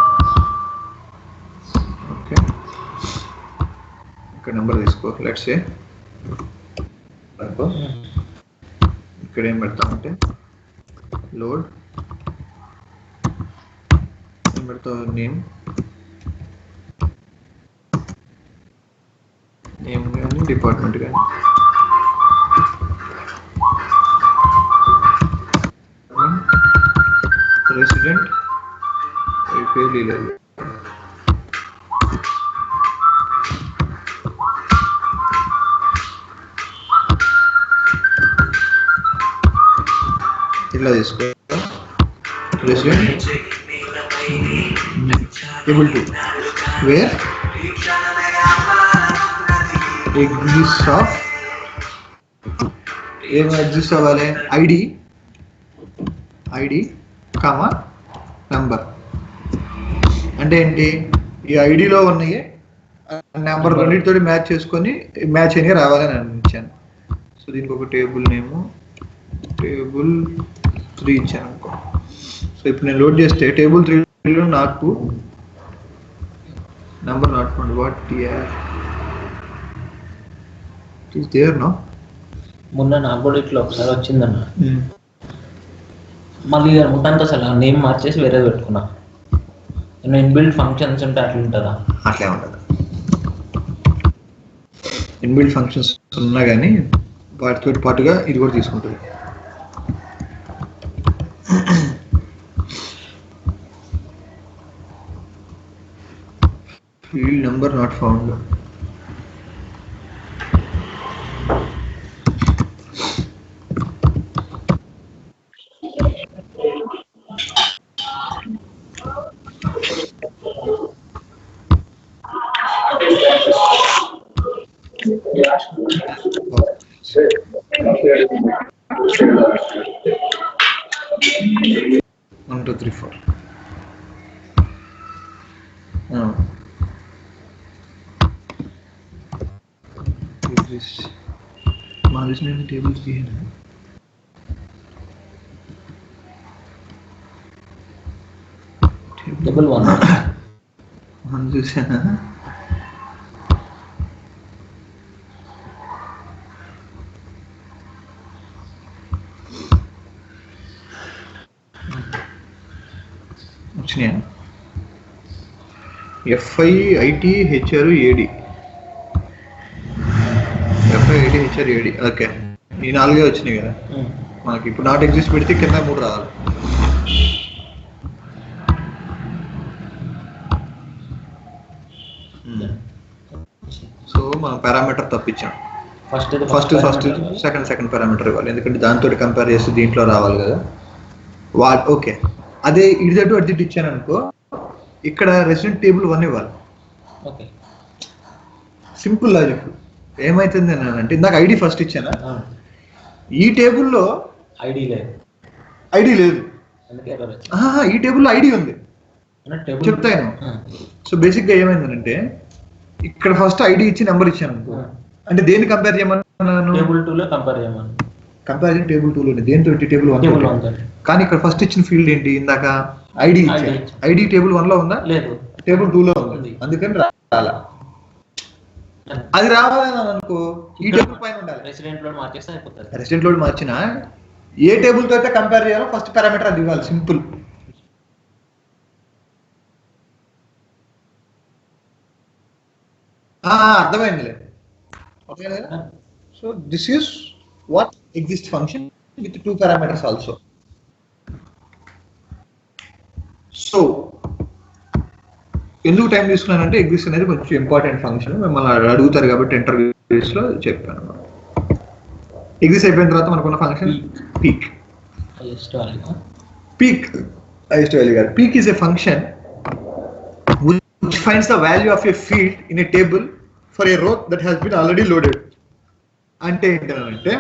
Speaker 1: ఓకే, ఇక్కడ నెంబర్ తీసుకో. లెట్స్ సే ఇక్కడ ఏం పెడతామంటే లోడ్ ఏం పెడతావు, నేమ్ కానీ డిపార్ట్మెంట్ కానీ రెసిడెంట్ పేరు లేదు. ఇలా తీసుకో. Resident table 2 where exist of ఏం ఎగ్జిస్ట్ అవ్వాలి, ఐడి కామా నెంబర్. అంటే ఏంటి, ఈ ఐడిలో ఉన్నాయి నెంబర్ రెండింటితో మ్యాచ్ చేసుకొని మ్యాచ్ అయినా రావాలని అనిపించాను. సో దీనికి ఒక టేబుల్ నేము టేబుల్ 3 ఇచ్చాను అనుకో. సో ఇప్పుడు నేను లోడ్ చేస్తే టేబుల్ 3లో నాకు number not found. What is there no.
Speaker 3: మొన్న నాకు కూడా ఇట్లా ఒకసారి వచ్చిందన్న. మళ్ళీ ఉంటాను అసలు నేమ్ మార్చేసి వేరే పెట్టుకున్నా. ఇన్బిల్డ్ ఫంక్షన్స్ ఉంటే అట్లా ఉంటుందా?
Speaker 1: అట్లే ఉంటుంది. ఇన్బిల్డ్ ఫంక్షన్స్ ఉన్నా కానీ వాటితో పాటుగా ఇది కూడా తీసుకుంటుంది. Field number not found. One, two, three, four. Management tables भी है ना?
Speaker 3: Table 1.
Speaker 1: हाँ जो है ना? వచ్చినాయా? FI IT HR AD. FI IT HR AD. Okay, ఈ 4 వచ్చినాయి కదా మనకి. ఇప్పుడు నాట్ ఎగ్జిస్ట్ పెడితే కింద 3 రావాలి. సో మనం పారామీటర్ తప్పించాం. ఫస్ట్ సెకండ్ పారామీటర్ ఇవ్వాలి, ఎందుకంటే దాంతో కంపేర్ చేస్తే దీంట్లో రావాలి కదా. ఓకే, అదే ఇడిదట్టు అడిదిట్టు ఇచ్చాను అనుకో, ఇక్కడ రెసిడెంట్ టేబుల్ 1 ఇవ్వాలి.
Speaker 3: Okay,
Speaker 1: simple logic. ఏమైతుంది అని అంటే ఇందాక ఐడి ఫస్ట్ ఇచ్చానా, ఈ టేబుల్లో
Speaker 3: ఐడి లేదు.
Speaker 1: ఈ టేబుల్లో ఐడి ఉంది,
Speaker 3: టేబుల్
Speaker 1: చెప్తాను. సో బేసిక్ గా ఏమైందంటే ఇక్కడ ఫస్ట్ ఐడి ఇచ్చి నెంబర్ ఇచ్చాను అనుకో, అంటే దేన్ని కంపేర్ చేయమన్నాను?
Speaker 3: టేబుల్ 2 లో కంపేర్ చేయమని.
Speaker 1: కంపారిజన్ టేబుల్ 2 లోనే, దేంతో? టేబుల్ 1. కానీ ఇక్కడ ఫస్ట్ ఇచ్చిన ఫీల్డ్ ఏంటి? ఇందాక ఐడి ఇచ్చాను. ఐడి టేబుల్ 1 లో ఉందా?
Speaker 3: లేదు,
Speaker 1: టేబుల్ 2 లో ఉంది. అందుకని రాలా. అది రావాలని అనుకో ఈ టేబుల్ పైన ఉండాలి.
Speaker 3: రెసిడెంట్ లోడ్ మార్చేస్తే అయిపోతుంది.
Speaker 1: రెసిడెంట్ లోడ్ మార్చినా ఏ టేబుల్ తో అయితే కంపేర్ చేయాలో ఫస్ట్ పారామీటర్ అది ఇవ్వాలి. సింపుల్. అర్థమైందిలే. Okay. So this is what exist function with 2 parameters also. So ఎందుకు టైం తీసుకున్నానంటే ఎగ్జిస్ట్ అనేది కొంచెం ఇంపార్టెంట్ ఫంక్షన్, మిమ్మల్ని అడుగుతారు కాబట్టి ఇంటర్వ్యూస్ లో చెప్పాను. ఎగ్జిస్ట్ అయిపోయిన తర్వాత మనకున్న ఫంక్షన్ పీక్. హైయెస్ట్ వాల్యూ కాదు. Peak is a function which finds the value of a field in a table for a row that has been already loaded. అంటే ఏంటంటే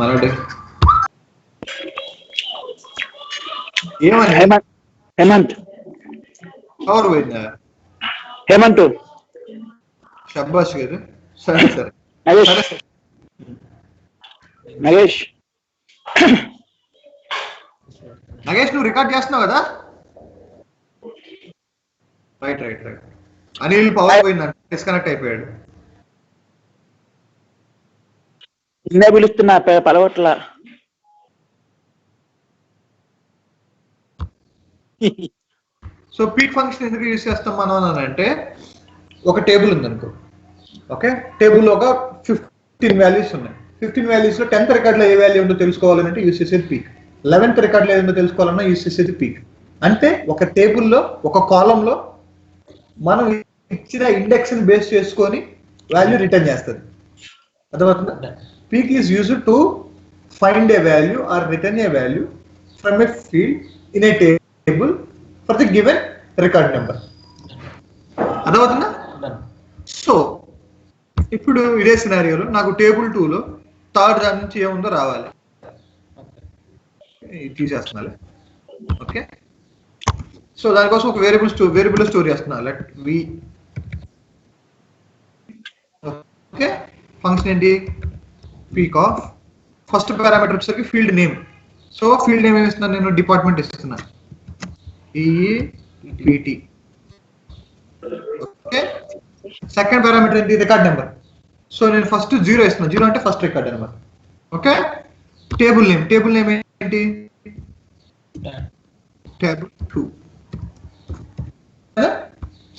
Speaker 1: మనోడే ఏమని
Speaker 5: హేమంత్
Speaker 1: ఎవరు పోయిందా?
Speaker 5: హేమంత్
Speaker 1: షబ్బాష్ గారు. సరే సరే
Speaker 5: నగేష్
Speaker 1: సరే సరే.
Speaker 5: నగేష్
Speaker 1: నగేష్ నువ్వు రికార్డ్ చేస్తున్నావు కదా? Right right right. Anil power పోయిందంట, డిస్కనెక్ట్ అయిపోయాడు.
Speaker 5: నిన్నే పిలుస్తున్నా పలవట్ల.
Speaker 1: సో పీక్ ఫంక్షన్ ఎందుకు యూజ్ చేస్తాం మనం అని అంటే, ఒక టేబుల్ ఉందనుకో. ఓకే, టేబుల్ ఒక 15 వాల్యూస్ ఉన్నాయి. 15 వాల్యూస్ లో 10th రికార్డ్ లో ఏ వాల్యూ ఉందో తెలుసుకోవాలంటే యూజ్ చేసేది పీక్. 11th రికార్డ్ లో ఏదో తెలుసుకోవాలన్నా యూజ్ చేసేది పీక్. అంటే ఒక టేబుల్లో ఒక కాలంలో మనం ఇచ్చిన ఇండెక్స్ ని బేస్ చేసుకొని వాల్యూ రిటర్న్ చేస్తుంది. అర్థమవుతుందా? Peek is used to find a value or return a value from a field in a table for the given record number. అర్థమవుతుందా? సో ఇప్పుడు ఇదే సినారియోలో నాకు టేబుల్ 2 లో థర్డ్ దాని నుంచి ఏముందో రావాలి. తీసేస్తున్నా. ఓకే, సో దానికోసం ఒక వేరియబుల్ స్టోర్ చేస్తున్నా. Let V. ఓకే, ఫంక్షన్ ఏంటి? Peek of. ఫస్ట్ పారామీటర్ వచ్చేసరికి field name. So field name ఏమిస్తున్నాను నేను? డిపార్ట్మెంట్ ఇస్తున్నా, ఈఈపిటి. ఓకే, సెకండ్ పారామీటర్ ఏంటి? Record number. సో నేను ఫస్ట్ 0 ఇస్తున్నా. 0 అంటే first record number. Okay, table name ఏంటి? టేబుల్ 2.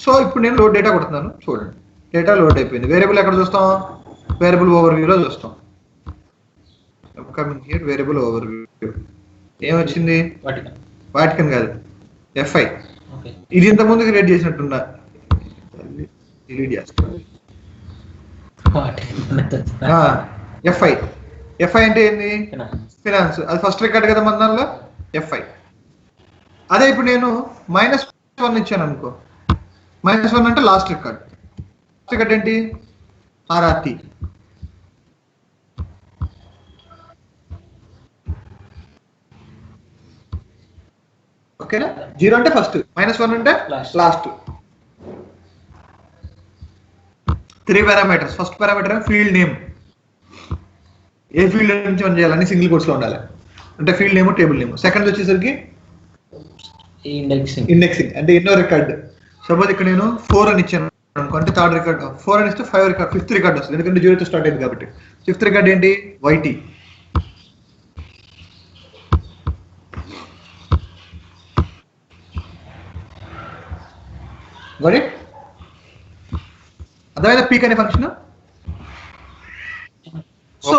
Speaker 1: సో ఇప్పుడు నేను లోడ్ డేటా కొడుతున్నాను. చూడండి, డేటా లోడ్ అయిపోయింది. వేరియబుల్ ఎక్కడ చూస్తాం? వేరియబుల్ ఓవర్ వ్యూలో చూస్తాం. Coming here, variable over view ఏమొచ్చింది? వాటికన్ కాదు, ఎఫ్ఐ. ఇది ఇంత ముందుకు క్రియేట్ చేసినట్టున్నా, డిలీట్ చేస్తాను. ఎఫ్ఐ అంటే ఏంది? ఫినాన్స్. అది ఫస్ట్ రికార్డ్ కదా మన దానిలో, ఎఫ్ఐ. అదే ఇప్పుడు నేను -1 ఇచ్చాను అనుకో. -1 అంటే లాస్ట్ రికార్డ్. లాస్ట్ రికార్డ్ ఏంటి? ఆర్ఆర్టీ. ఓకేనా? 0 అంటే ఫస్ట్, -1 అంటే last. 3 parameters. First parameter field name. ఏ ఫీల్డ్ నుంచి ఆన్ చేయాలని సింగిల్ కోట్స్ లో ఉండాలి. అంటే field name, table name. Second వచ్చేసరికి ఇండెక్సింగ్, అంటే ఎన్నో రికార్డ్. సపోజ్ ఇక్కడ నేను 4 అని ఇచ్చాను అనుకో, అంటే థర్డ్ రికార్డ్. 4 అని ఇస్తే 5th రికార్డ్ వస్తుంది, ఎందుకంటే 0 తో స్టార్ట్ అయింది కాబట్టి. 5th రికార్డ్ ఏంటి? వైటీ. Got it? అర్థమైందా పీక్ అనే function? So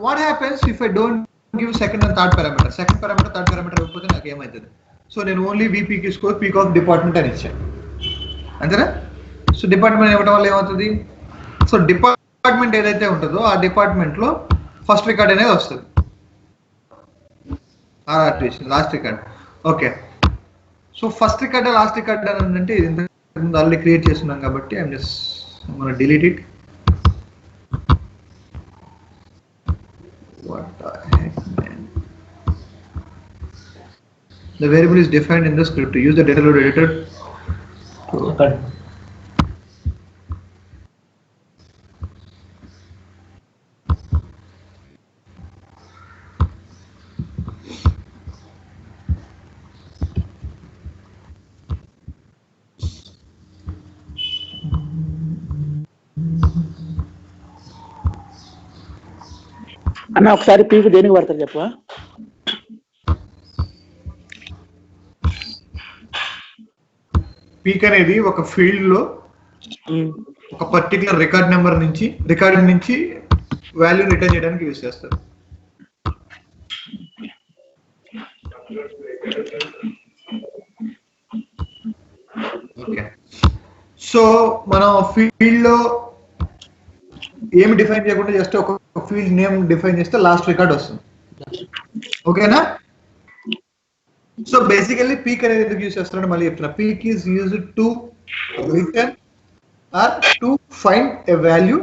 Speaker 1: what happens if I don't give second and third parameter? Second parameter, third parameter ఇవ్వకపోతే నాకు ఏమవుతుంది? సో నేను ఓన్లీ వీపీకి స్కోర్ పీక్ ఆఫ్ డిపార్ట్మెంట్ అని ఇచ్చాను, అంతేనా? సో డిపార్ట్మెంట్ ఇవ్వడం వల్ల ఏమవుతుంది? సో డిపార్ట్మెంట్ ఏదైతే ఉంటుందో ఆ డిపార్ట్మెంట్ లో ఫస్ట్ రికార్డ్ అనేది వస్తుంది, RRT last record. Okay, so first record last record అని అంటే ఇది ఆల్రెడీ క్రియేట్ చేస్తున్నాం కాబట్టి I'm just delete it. What the heck, man? The variable is defined in the script. Use the data load editor to
Speaker 3: అక్కడ
Speaker 5: అన్న ఒకసారి పీకు దేనికి పడతారు చెప్పవా?
Speaker 1: పీక్ అనేది ఒక ఫీల్డ్ లో ఒక పర్టికులర్ రికార్డ్ నుంచి వాల్యూ రిటర్న్ చేయడానికి యూజ్ చేస్తారు. ఓకే, సో మనం ఫీల్డ్ లో ఏమి డిఫైన్ చేయకుండా జస్ట్ ఒక ఫీల్డ్ నేమ్ డిఫైన్ చేస్తే లాస్ట్ రికార్డ్ వస్తుంది. ఓకేనా? సో బేసికల్లీ పీక్ అనేది ఎందుకు యూజ్ చేస్తారని మళ్ళీ చెప్తున్నా. Peek is used to return or to find a value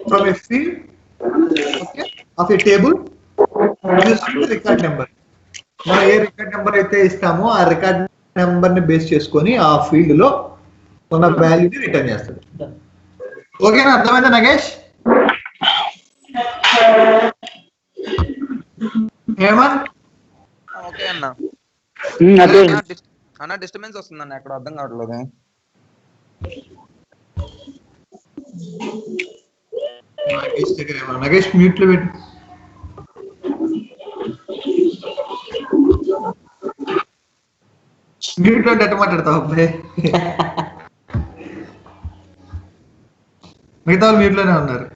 Speaker 1: from a field, okay, of a table using the record number. మనం ఏ రికార్డ్ నెంబర్ అయితే ఇస్తామో ఆ రికార్డ్ నెంబర్ ని బేస్ చేసుకొని ఆ ఫీల్డ్ లో ఉన్న వాల్యూని రిటర్న్ చేస్తుంది. ఓకేనా? అర్థమైందా నగేష్? హేమంత్?
Speaker 4: ఓకే అన్న.
Speaker 5: అదే
Speaker 4: అన్న డిస్టర్బెన్స్ వస్తుందన్న, ఎక్కడ అర్థం కావట్లేదు.
Speaker 1: నగేష్ మ్యూట్ లో పెట్టు. మ్యూట్ లో ఎట్ట మాట్లాడతావు అబ్బాయి? మిగతా వాళ్ళు మ్యూట్ లోనే ఉన్నారు.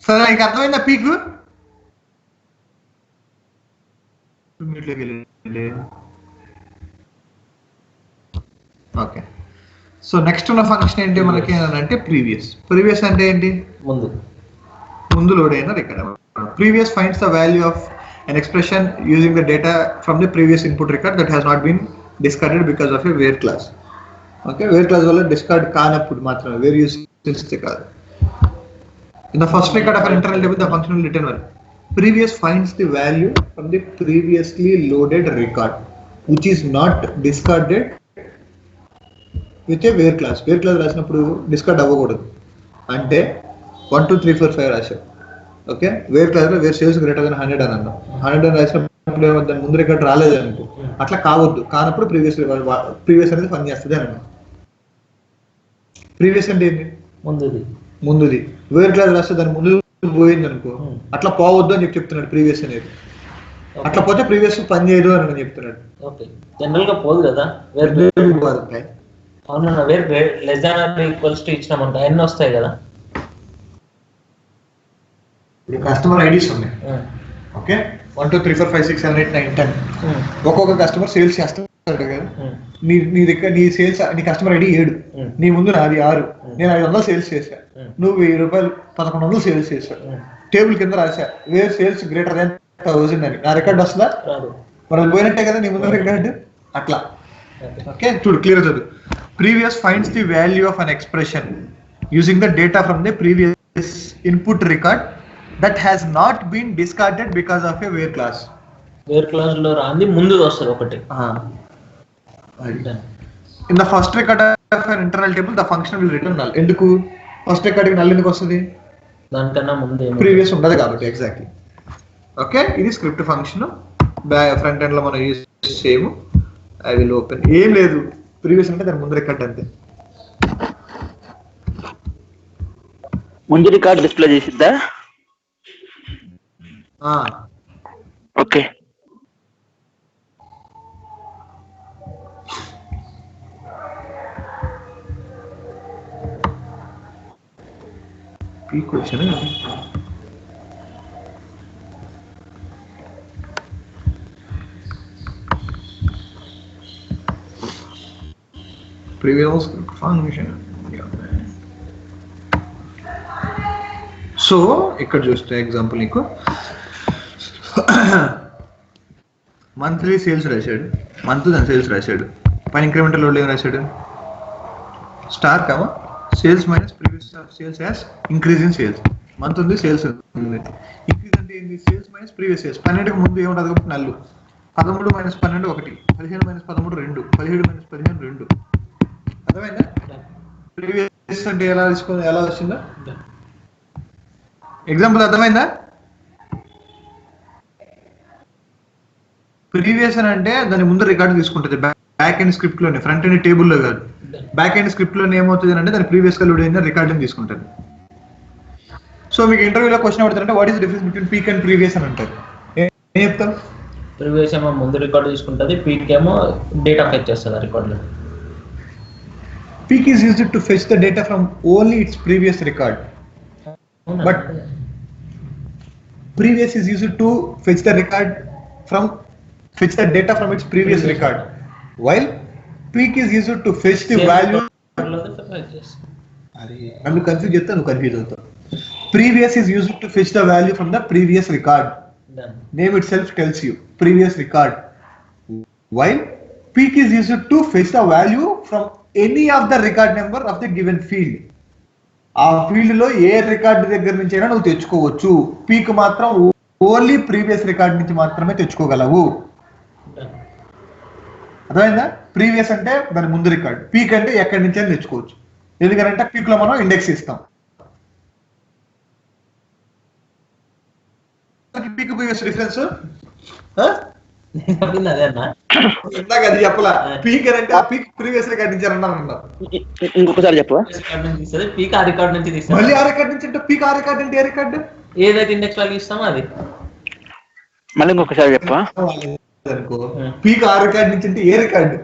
Speaker 1: సరే, ఇంకా అర్థమైందా పీక్? మ్యూట్ లోకి వెళ్ళి. ఓకే, సో నెక్స్ట్ ఉన్న ఫంక్షన్ ఏంటి మనకి అంటే ప్రీవియస్ అంటే ఏంటి? ముందు లోడ్ అయిన record. Previous finds the value of an expression using the data from the previous input record that has not been discarded because of a where clause. Okay, where clause వల్ల discard కానప్పుడు మాత్రమే, where use చేస్తే కాదు. In the first record of an internal table, the function will return one. Previous finds the value from the previously loaded record which is not discarded with a where clause. Where clause రాసినప్పుడు discard అవ్వకూడదు. అంటే 1 2 3 4 5 రాశారు. ఓకే, వేర్ క్లాస్ లో వేర్ సేల్స్ గ్రేటర్ దెన్ 100 అని అన్నాం. 100 అని రాసినప్పుడు దాని ముందు రికార్డ్ రాలేదు అనుకో, అట్లా కావద్దు. కానప్పుడు ప్రీవియస్ అనేది పని చేస్తుంది అని అన్నాం. ప్రీవియస్ అంటే ఏంటి? ముందుది. వేర్ క్లాస్ రాస్తే దాని ముందు పోయింది అనుకో, అట్లా పోవద్దు అని చెప్తున్నాడు ప్రీవియస్ అనేది. అట్లా పోతే ప్రీవియస్ పని చేయదు అని చెప్తున్నాడు.
Speaker 3: ఓకే, జనరల్ గా పోదు కదా. అవునన్నా, where less than or equals to ఇచ్చినామంట ఎన్ని వస్తాయి కదా.
Speaker 1: కస్టమర్ ఐడీస్ ఉన్నాయి. ఓకే, 1 2 3 4 5 6 7 8 9 10. ఒక్కొక్క కస్టమర్ సేల్స్ చేస్తాడు కదా. నీ దగ్గర నీ సేల్స్, నీ కస్టమర్ ఐడి 7, నీ ముందు నాది 6. నేను 500 సేల్స్ చేశా, నువ్వు 1000 రూపాయలు 1100 సేల్స్ చేశావు. టేబుల్ కింద రాశా వేర్ సేల్స్ గ్రేటర్ దాన్ 1000 అని. నా రికార్డ్ వస్తుందా? మనం పోయినట్టే కదా నీ ముందు రికార్డు. అట్లా. ఓకే, చూడు క్లియర్ చదువు. Previous finds the value of an expression using the data from the previous input record that has not been discarded because of a where clause.
Speaker 3: Where clause లో రాంది ముందు వస్తది ఒకటి.
Speaker 1: In the first record of an internal table, the function will return null. ఎందుకు ఫస్ట్ రికార్డ్ కి null ఎందుకు వస్తది?
Speaker 3: దానికన్నా ముందే
Speaker 1: ప్రీవియస్ ఉండదు కాబట్టి. ఎగ్జాక్ట్లీ. ఓకే, ఇది స్క్రిప్ట్ ఫంక్షన్. ఫ్రంట్ ఎండ్ లో మనం use same. I will open. ఏం లేదు, ప్రీవియస్ అంటే దాని ముందు రికార్డ్ అంతే.
Speaker 5: ముందు రికార్డ్ డిస్ప్లే చేసిద్దా? ఓకే,
Speaker 1: పీక్ వచ్చాను. Previous function. సో ఇక్కడ చూస్తే ఎగ్జాంపుల్ నీకు మంత్లీ సేల్స్ రాశాడు, మంత్ దాని సేల్స్ రాశాడు. పైన ఇంక్రిమెంటల్ లోడ్ ఏం రాశాడు? Star comma sales minus previous sales as increase in sales. Month ఉంది, సేల్స్ ఉంది. ఇంక్రీజ్ అంటే ఏంటి? Sales minus previous sales. 12కి ముందు ఏముంటుంది కాబట్టి నల్లు. 13 మైనస్ 12 1, 15 మైనస్ 13 2, 17 మైనస్ 15 2. అర్థమైందా? ప్రీవియస్ అంటే ఎలా వచ్చిందో ఎగ్జాంపుల్ అర్థమైందా? ప్రీవియస్ అని అంటే దాని ముందు రికార్డు తీసుకుంటుంది బ్యాక్ ఎండ్ స్క్రిప్ట్ లోనే, ఫ్రంట్ ఎండ్ టేబుల్లో కాదు. బ్యాక్ ఎండ్ స్క్రిప్ట్ లోనే ఏమవుతుంది అంటే దాని ప్రీవియస్ గా లోడ్ అయిన రికార్డుని తీసుకుంటుంది. సో మీకు ఇంటర్వ్యూలో క్వశ్చన్ అడుగుతారంటే what is difference between peak and previous అని అంటారు. ఏం చెప్తాం?
Speaker 3: ప్రీవియస్ ఏమో ముందు రికార్డు తీసుకుంటుంది, పీక్ ఏమో డేటా ఫెచ్ చేస్తుంది ఆ రికార్డులో.
Speaker 1: Peak is used to fetch the data from only its previous record, but previous is used to fetch the data from its previous record, while peak is used to fetch the value. I'm confused. You're confused. Previous is used to fetch the value from the previous record. Name itself tells you previous record, while peak is used to fetch the value from any of the record number of the given field. ఆ ఫీల్డ్ లో ఏ రికార్డు దగ్గర నుంచి అయినా నువ్వు తెచ్చుకోవచ్చు. పీక్ మాత్రం ఓన్లీ ప్రీవియస్ రికార్డ్ నుంచి మాత్రమే తెచ్చుకోగలవు. అర్థమైందా? ప్రీవియస్ అంటే దాని ముందు రికార్డ్, పీక్ అంటే ఎక్కడి నుంచి అయినా తెచ్చుకోవచ్చు. ఎందుకంటే పీక్ లో మనం ఇండెక్స్ ఇస్తాం. పీక్ ప్రీవియస్ డిఫరెన్స్ ఇందాక అది చెప్పలా. పీక్ అంటే ఆ పీక్ ప్రీవియస్ రికార్డ్ నుంచి అన్నారు.
Speaker 5: ఇంకొకసారి చెప్పు.
Speaker 3: పీక్ ఆ రికార్డ్ నుంచి తీస్తాం.
Speaker 1: మళ్ళీ ఆ రికార్డ్ నుంచి అంటే పీక్ ఆ రికార్డ్ అంటే ఏ రికార్డ్?
Speaker 3: ఏదైతే ఇండెక్స్ వాల్యూ ఇస్తామో అది.
Speaker 5: మళ్ళీ ఇంకొకసారి చెప్పు.
Speaker 1: పీక్ ఆ రికార్డ్ నుంచి అంటే ఏ రికార్డు?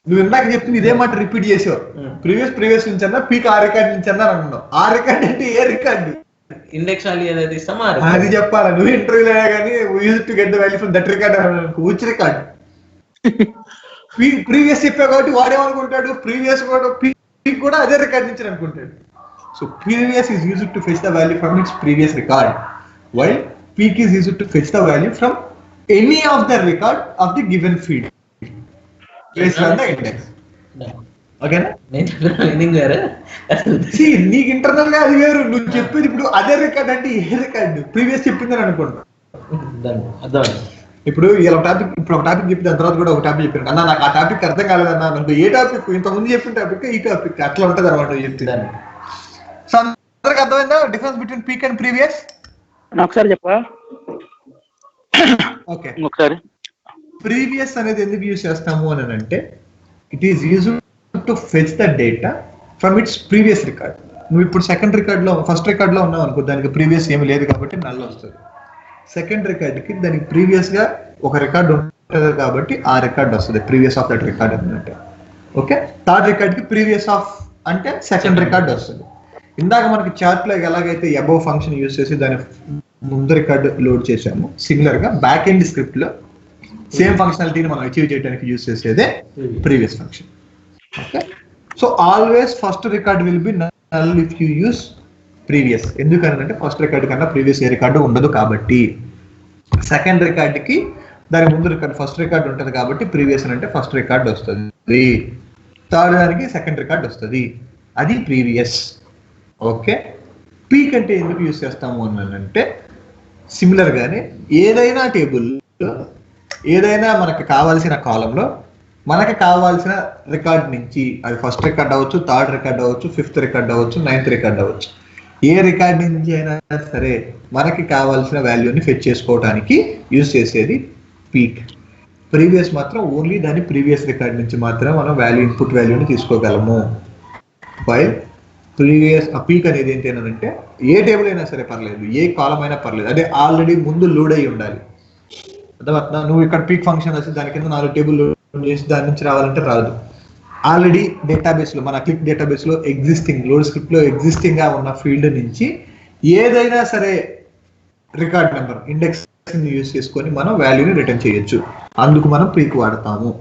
Speaker 1: నువ్వు ఇందాక చెప్పింది ఇదే మాట రిపీట్ చేసావు. ప్రీవియస్ నుంచి అన్నా పీక్ ఆ రికార్డ్ నుంచి అన్నా అన్నావు. ఆ రికార్డ్ అంటే ఏ రికార్డు?
Speaker 3: ఇండెక్స్ వాల్యూ ఏదైతే ఇస్తామో
Speaker 1: అది చెప్పాలా. నువ్వు ఇంటర్వ్యూలో కానీ use to get the value from that record which record? Previous చెప్పావు కాబట్టి వాడేమనుకుంటాడు, ప్రీవియస్ కూడా పీక్ కూడా అదే రికార్డ్ నుంచి అనుకుంటాడు. So previous is used to fetch the value from it's previous record, while peak is used to fetch the value from any of the record of the given field based on the index. ఓకేనా? నీకు ఇంటర్నల్ గా అది వేరు. నువ్వు చెప్పేది ఇప్పుడు అదే రికార్డ్ అంటే ఏ రికార్డు? ప్రీవియస్ చెప్పిందని అనుకుంటా. ఇప్పుడు ఒక టాపిక్ చెప్పి దాని తర్వాత కూడా ఒక టాపిక్ చెప్పాను అన్న, నాకు ఆ టాపిక్ అర్థం కాలేదన్నా. నాకు ఏ టాపిక్ ఇంత ముందు చెప్పిన టాపిక్ ఈ టాపిక్ అట్లా ఉంటది అనమాట చెప్తాను. సో అందరికి అర్థమైందా difference between peak and previous?
Speaker 5: ఒకసారి చెప్పా.
Speaker 1: ఓకే,
Speaker 5: ఒకసారి
Speaker 1: ప్రీవియస్ అనేది ఎందుకు యూజ్ చేస్తాము అని అంటే it is used to fetch the data from it's previous record. నువ్వు ఇప్పుడు సెకండ్ రికార్డ్ లో ఫస్ట్ రికార్డ్ లో ఉన్నావు అనుకో, దానికి ప్రీవియస్ ఏమి లేదు కాబట్టి నల్ వస్తుంది. సెకండ్ రికార్డ్ కి దానికి ప్రీవియస్ గా ఒక రికార్డ్ ఉంటుంది కాబట్టి ఆ రికార్డ్ వస్తుంది, ప్రీవియస్ ఆఫ్ దట్ రికార్డ్ అన్నట్టు. ఓకే, థర్డ్ రికార్డ్ కి ప్రీవియస్ ఆఫ్ అంటే సెకండ్ రికార్డ్ వస్తుంది. ఇందాక మనకి చార్ట్ లో ఎలాగైతే అబౌవ్ ఫంక్షన్ యూజ్ చేసి దాని ముందు రికార్డ్ లోడ్ చేసాము, సిమిలర్ గా బ్యాక్ ఎండ్ స్క్రిప్ట్ లో సేమ్ ఫంక్షనాలిటీని మనం అచీవ్ చేయడానికి యూజ్ చేసేదే previous function. Okay, so always first record will be null if you use previous. ఎందుకంటే ఫస్ట్ రికార్డ్ కన్నా ప్రీవియస్ ఏ రికార్డు ఉండదు కాబట్టి. సెకండ్ రికార్డ్ కి దాని ముందు రికార్డ్ ఫస్ట్ రికార్డ్ ఉంటుంది కాబట్టి ప్రీవియస్ అంటే ఫస్ట్ రికార్డ్ వస్తుంది, థర్డ్ దానికి సెకండ్ రికార్డ్ వస్తుంది, అది ప్రీవియస్. ఓకే, పీక్ అంటే ఎందుకు యూజ్ చేస్తాము అంటే సిమిలర్ గానే ఏదైనా టేబుల్లో ఏదైనా మనకు కావాల్సిన కాలంలో మనకి కావాల్సిన రికార్డ్ నుంచి, అది ఫస్ట్ రికార్డ్ అవ్వచ్చు, థర్డ్ రికార్డ్ అవ్వచ్చు, ఫిఫ్త్ రికార్డ్ అవ్వచ్చు, నైన్త్ రికార్డ్ అవ్వచ్చు, ఏ రికార్డ్ నుంచి అయినా సరే మనకి కావాల్సిన వాల్యూని ఫెచ్ చేసుకోవడానికి యూజ్ చేసేది పీక్. ప్రీవియస్ మాత్రం ఓన్లీ దాని ప్రీవియస్ రికార్డ్ నుంచి మాత్రమే మనం వాల్యూ ఇన్పుట్ వాల్యూని తీసుకోగలము. వైల్ ప్రీవియస్ పీక్ అనేది ఏంటి అంటే ఏ టేబుల్ అయినా సరే పర్లేదు, ఏ కాలం అయినా పర్లేదు, అదే ఆల్రెడీ ముందు లోడ్ అయి ఉండాలి. అర్థమవుతుందా? నువ్వు ఇక్కడ పీక్ ఫంక్షన్ వచ్చి దాని కింద 4 టేబుల్ లోడ్ చేసి దాని నుంచి రావాలంటే రాదు. ఆల్రెడీ డేటాబేస్ లో మన క్లిక్ డేటాబేస్ లో ఎగ్జిస్టింగ్ లోడ్ స్క్రిప్ట్ లో ఎగ్జిస్టింగ్ గా ఉన్న ఫీల్డ్ నుంచి ఏదైనా సరే రికార్డ్ నెంబర్ ఇండెక్స్ యూజ్ చేసుకొని మనం వాల్యూని రిటర్న్ చేయొచ్చు. అందుకు మనం పీక్ వాడతాము.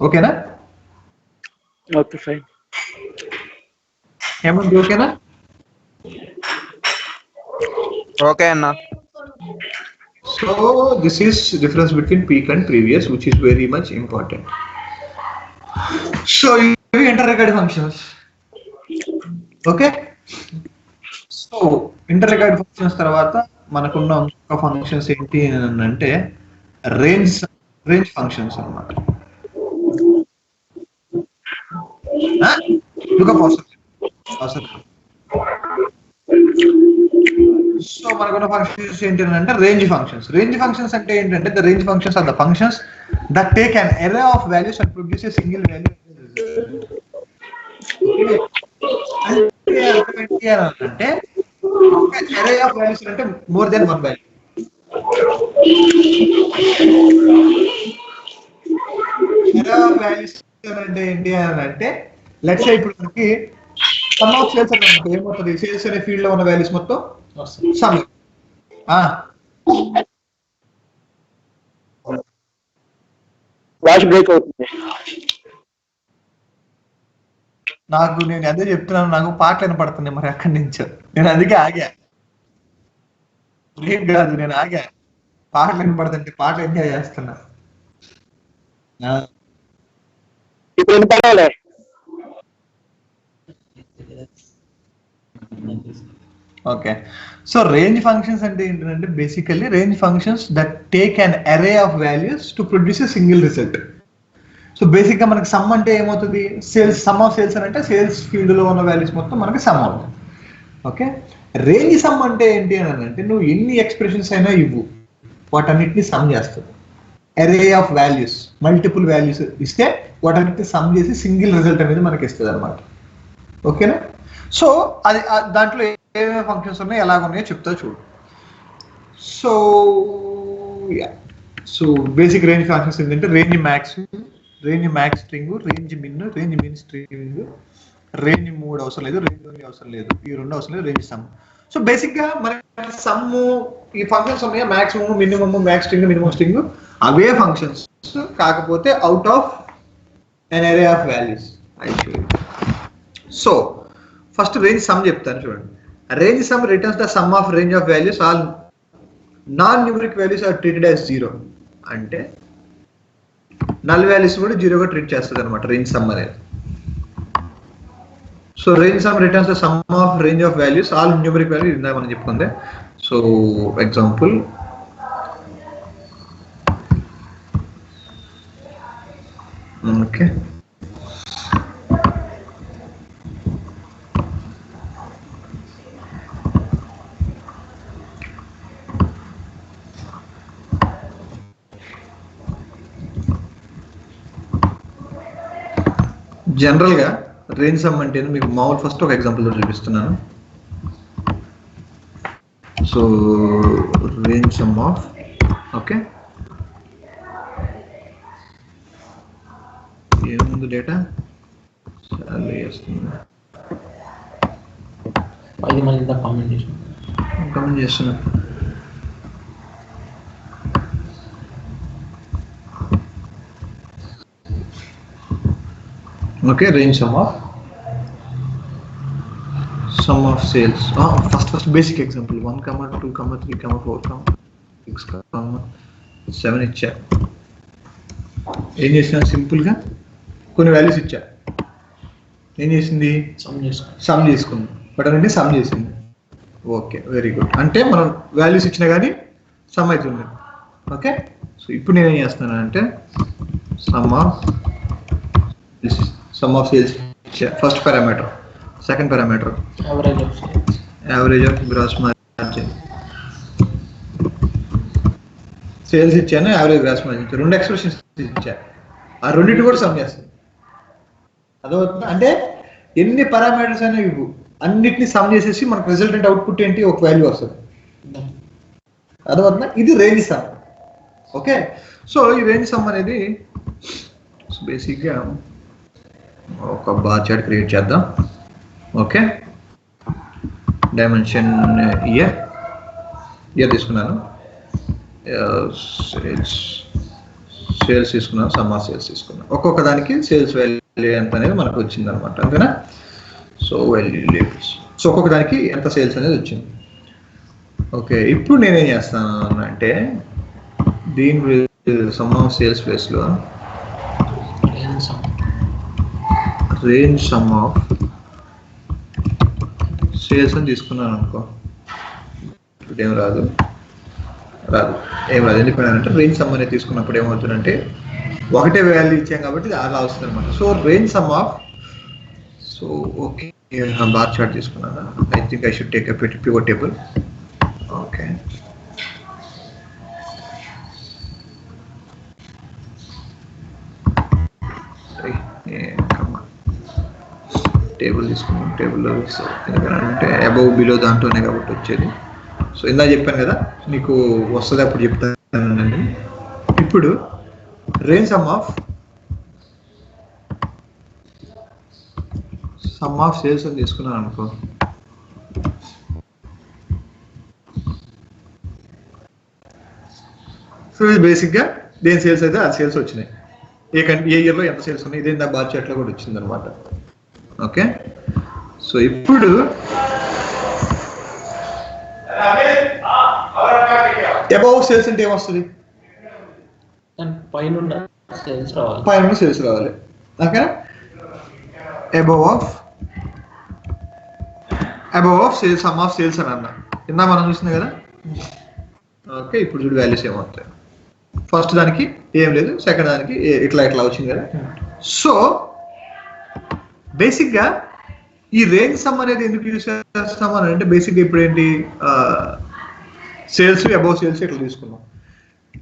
Speaker 1: ఓకేనా?
Speaker 5: Okay fine.
Speaker 1: ఏమంది? ఓకేనా?
Speaker 4: ఓకే అన్న.
Speaker 1: So this is difference between peak and previous, which is very much important. So you enter record functions. Okay. So enter record functions tarvata మనకున్న ఇంకొక ఫంక్షన్స్ ఏంటి అని అంటే రేంజ్ ఫంక్షన్స్ అన్నమాట. సో మనకున్న ఫంక్షన్స్ ఏంటి అంటే రేంజ్ ఫంక్షన్స్ అంటే ఏంటంటే the range functions are the functions that take an array of values and produce a single value. అంటే ఎరే ఆఫ్ వాల్యూస్ అంటే more than one value. Array of values అంటే ఏంటి అని అంటే లెట్స్ సే ఇప్పుడు మనకి సమ్ ఆఫ్ సేల్స్ అంటే ఏమవుతుంది, సేల్స్ అనే ఫీల్డ్ లో ఉన్న వాల్యూస్ మొత్తం సమ్.
Speaker 5: వాయిస్ బ్రేక్ అవుతుంది.
Speaker 1: నేను అదే చెప్తున్నాను, నాకు పాటలు వినపడుతుంది మరి అక్కడి నుంచో, నేను అందుకే ఆగా. బ్రేక్ కాదు, నేను ఆగా. పాటలు వినపడుతుంటే పాటలు ఎంజాయ్ చేస్తున్నా.
Speaker 5: ఇప్పుడు వినపడాలి.
Speaker 1: ఓకే, సో రేంజ్ ఫంక్షన్స్ అంటే ఏంటంటే basically range functions that take అన్ అరే of values to produce a single result. So basic గా మనకి సమ్ అంటే ఏమవుతుంది, సమ్ ఆఫ్ సేల్స్ అని అంటే సేల్స్ ఫీల్డ్ లో ఉన్న వాల్యూస్ మొత్తం మనకి సమ్ అవుతుంది. ఓకే, రేంజ్ సమ్ అంటే ఏంటి అని అంటే నువ్వు ఎన్ని ఎక్స్ప్రెషన్స్ అయినా ఇవ్వు, వాటన్నిటిని సమ్ చేస్తుంది. అరే ఆఫ్ వాల్యూస్ మల్టిపుల్ వాల్యూస్ ఇస్తే వాటన్నిటిని సమ్ చేసి సింగిల్ రిజల్ట్ అనేది మనకి ఇస్తుంది అనమాట. ఓకేనా, సో అది దాంట్లో ఏమేమి ఫంక్షన్స్ ఉన్నాయి ఎలాగ ఉన్నాయో చెప్తా చూడు. సో బేసిక్ రేంజ్ ఫంక్షన్స్ ఏంటంటే రేంజ్ మ్యాక్స్ స్ట్రింగ్, రేంజ్ మిన్ స్ట్రింగ్, రేంజ్ 3 అవసరం లేదు, రేంజ్ 2 అవసరం లేదు, ఈ 2 అవసరం లేదు, రేంజ్ సమ్. సో బేసిక్ గా మన సమ్ ఈ ఫంక్షన్స్ ఉన్నాయా, maximum, minimum, max string, minimum string, అవే ఫంక్షన్స్ కాకపోతే out of an array of values. So first range sum చెప్తాను చూడండి. Range sum returns the sum of range of values all non numeric values are treated as 0. అంటే నల్ వాల్యూస్ కూడా 0గా ట్రీట్ చేస్తుంది అనమాట రేంజ్ సమ్ అనేది. So range sum returns the sum of range of values all numeric values, ఇందాక మనం చెప్పుకుందే. సో ఎగ్జాంపుల్, ఓకే, జనరల్ గా రేంజ్ సమ్ అంటే మీకు మామూలు ఫస్ట్ ఒక ఎగ్జాంపుల్ తో చూపిస్తున్నాను. So range sum of, okay, ఏముంది డేటా చాలా చేస్తుంది, కామెంట్ చేస్తున్నా. Okay, range sum of sales. First basic example 1, 2, 3, 4, 6, 7 ఇచ్చా. ఏం చేసిన, సింపుల్ గా కొన్ని వాల్యూస్ ఇచ్చా, ఏం చేసింది, సమ్ చేసుకుంది, బట్ అంటే సమ్ చేసింది. Okay, very good. అంటే మనం వాల్యూస్ ఇచ్చినా కానీ సమ్ అవుతుంది. ఓకే, సో ఇప్పుడు నేను ఏం చేస్తున్నాను అంటే sum of sales first parameter, second parameter average of gross margin, sales ఇచ్చాను, యావరేజ్ గ్రాస్ మార్జిన్, 2 ఎక్స్ప్రెషన్స్ ఇచ్చా. ఆ రెండింటి కూడా సమ్ చేస్తుంది. అదవుతుందా, అంటే ఎన్ని పారామీటర్స్ అయినా ఇవ్వు, అన్నిటిని సమ్ చేసేసి మనకు రిజల్టెంట్ అవుట్పుట్ ఏంటి, ఒక వాల్యూ వస్తుంది. అదవుతుందా, ఇది రేంజ్ సమ్. ఓకే, సో ఈ రేంజ్ సమ్ అనేది బేసిక్గా ఒక బార్ చార్ట్ క్రియేట్ చేద్దాం. ఓకే, డైమెన్షన్ ఇయర్ తీసుకున్నాను, సేల్స్ తీసుకున్నాను, సమ్ ఆఫ్ సేల్స్ తీసుకున్నాను. ఒక్కొక్క దానికి సేల్స్ వాల్యూ ఎంత అనేది మనకు వచ్చింది అనమాట, అంతేనా. సో వాల్యూ లేబుల్స్, సో ఒక్కొక్క దానికి ఎంత సేల్స్ అనేది వచ్చింది. ఓకే, ఇప్పుడు నేనేం చేస్తాను అంటే దీని సమ్ ఆఫ్ సేల్స్ ప్లేస్లో రేంజ్ సమ్ ఆఫ్ సేల్స్ అని తీసుకున్నాను అనుకో, ఇప్పుడు ఏం రాదు ఏం రాదు. ఎందుకంటే రేంజ్ సమ్ అనేది తీసుకున్నప్పుడు ఏమవుతుందంటే ఒకటే వాల్యూ ఇచ్చాం కాబట్టి ఇది అలా వస్తుంది అనమాట. So range sum of, so okay bar chart తీసుకున్నాను. I think I should take a pivot table. Okay, table తీసుకున్నాం. టేబుల్లో ఎందుకంటే అబౌవ్ బిలో దాంట్లోనే కాబట్టి వచ్చేది. సో ఇందా చెప్పాను కదా నీకు వస్తుంది అప్పుడు చెప్తానండి. ఇప్పుడు రేంజ్ సమ్ ఆఫ్ సేల్స్ అని తీసుకున్నాను అనుకో. సో ఇది బేసిక్గా దేని సేల్స్ అయితే ఆ సేల్స్ వచ్చినాయి, ఏ ఇయర్లో ఎంత సేల్స్ ఉన్నాయి, ఇదే నా బార్ చార్ట్లో కూడా వచ్చింది అనమాట. ఓకే, సో ఇప్పుడు అబౌవ్ సేల్స్ అంటే ఏమొస్తుంది?
Speaker 3: పైన
Speaker 1: సేల్స్ రావాలి. Okay, above of sales, some of sales అని అన్నా ఇందా మనం చూసింది కదా. ఓకే, ఇప్పుడు చూడు వాల్యూస్ ఏమవుతాయి. ఫస్ట్ దానికి ఏం లేదు, సెకండ్ దానికి ఇట్లా వచ్చింది కదా. సో బేసిక్గా ఈ రేంజ్ సమ్ అనేది ఎందుకు యూజ్ చేస్తామని అంటే బేసిక్గా ఇప్పుడు ఏంటి సేల్స్ అబౌవ్ సేల్స్ ఇట్లా తీసుకున్నాం.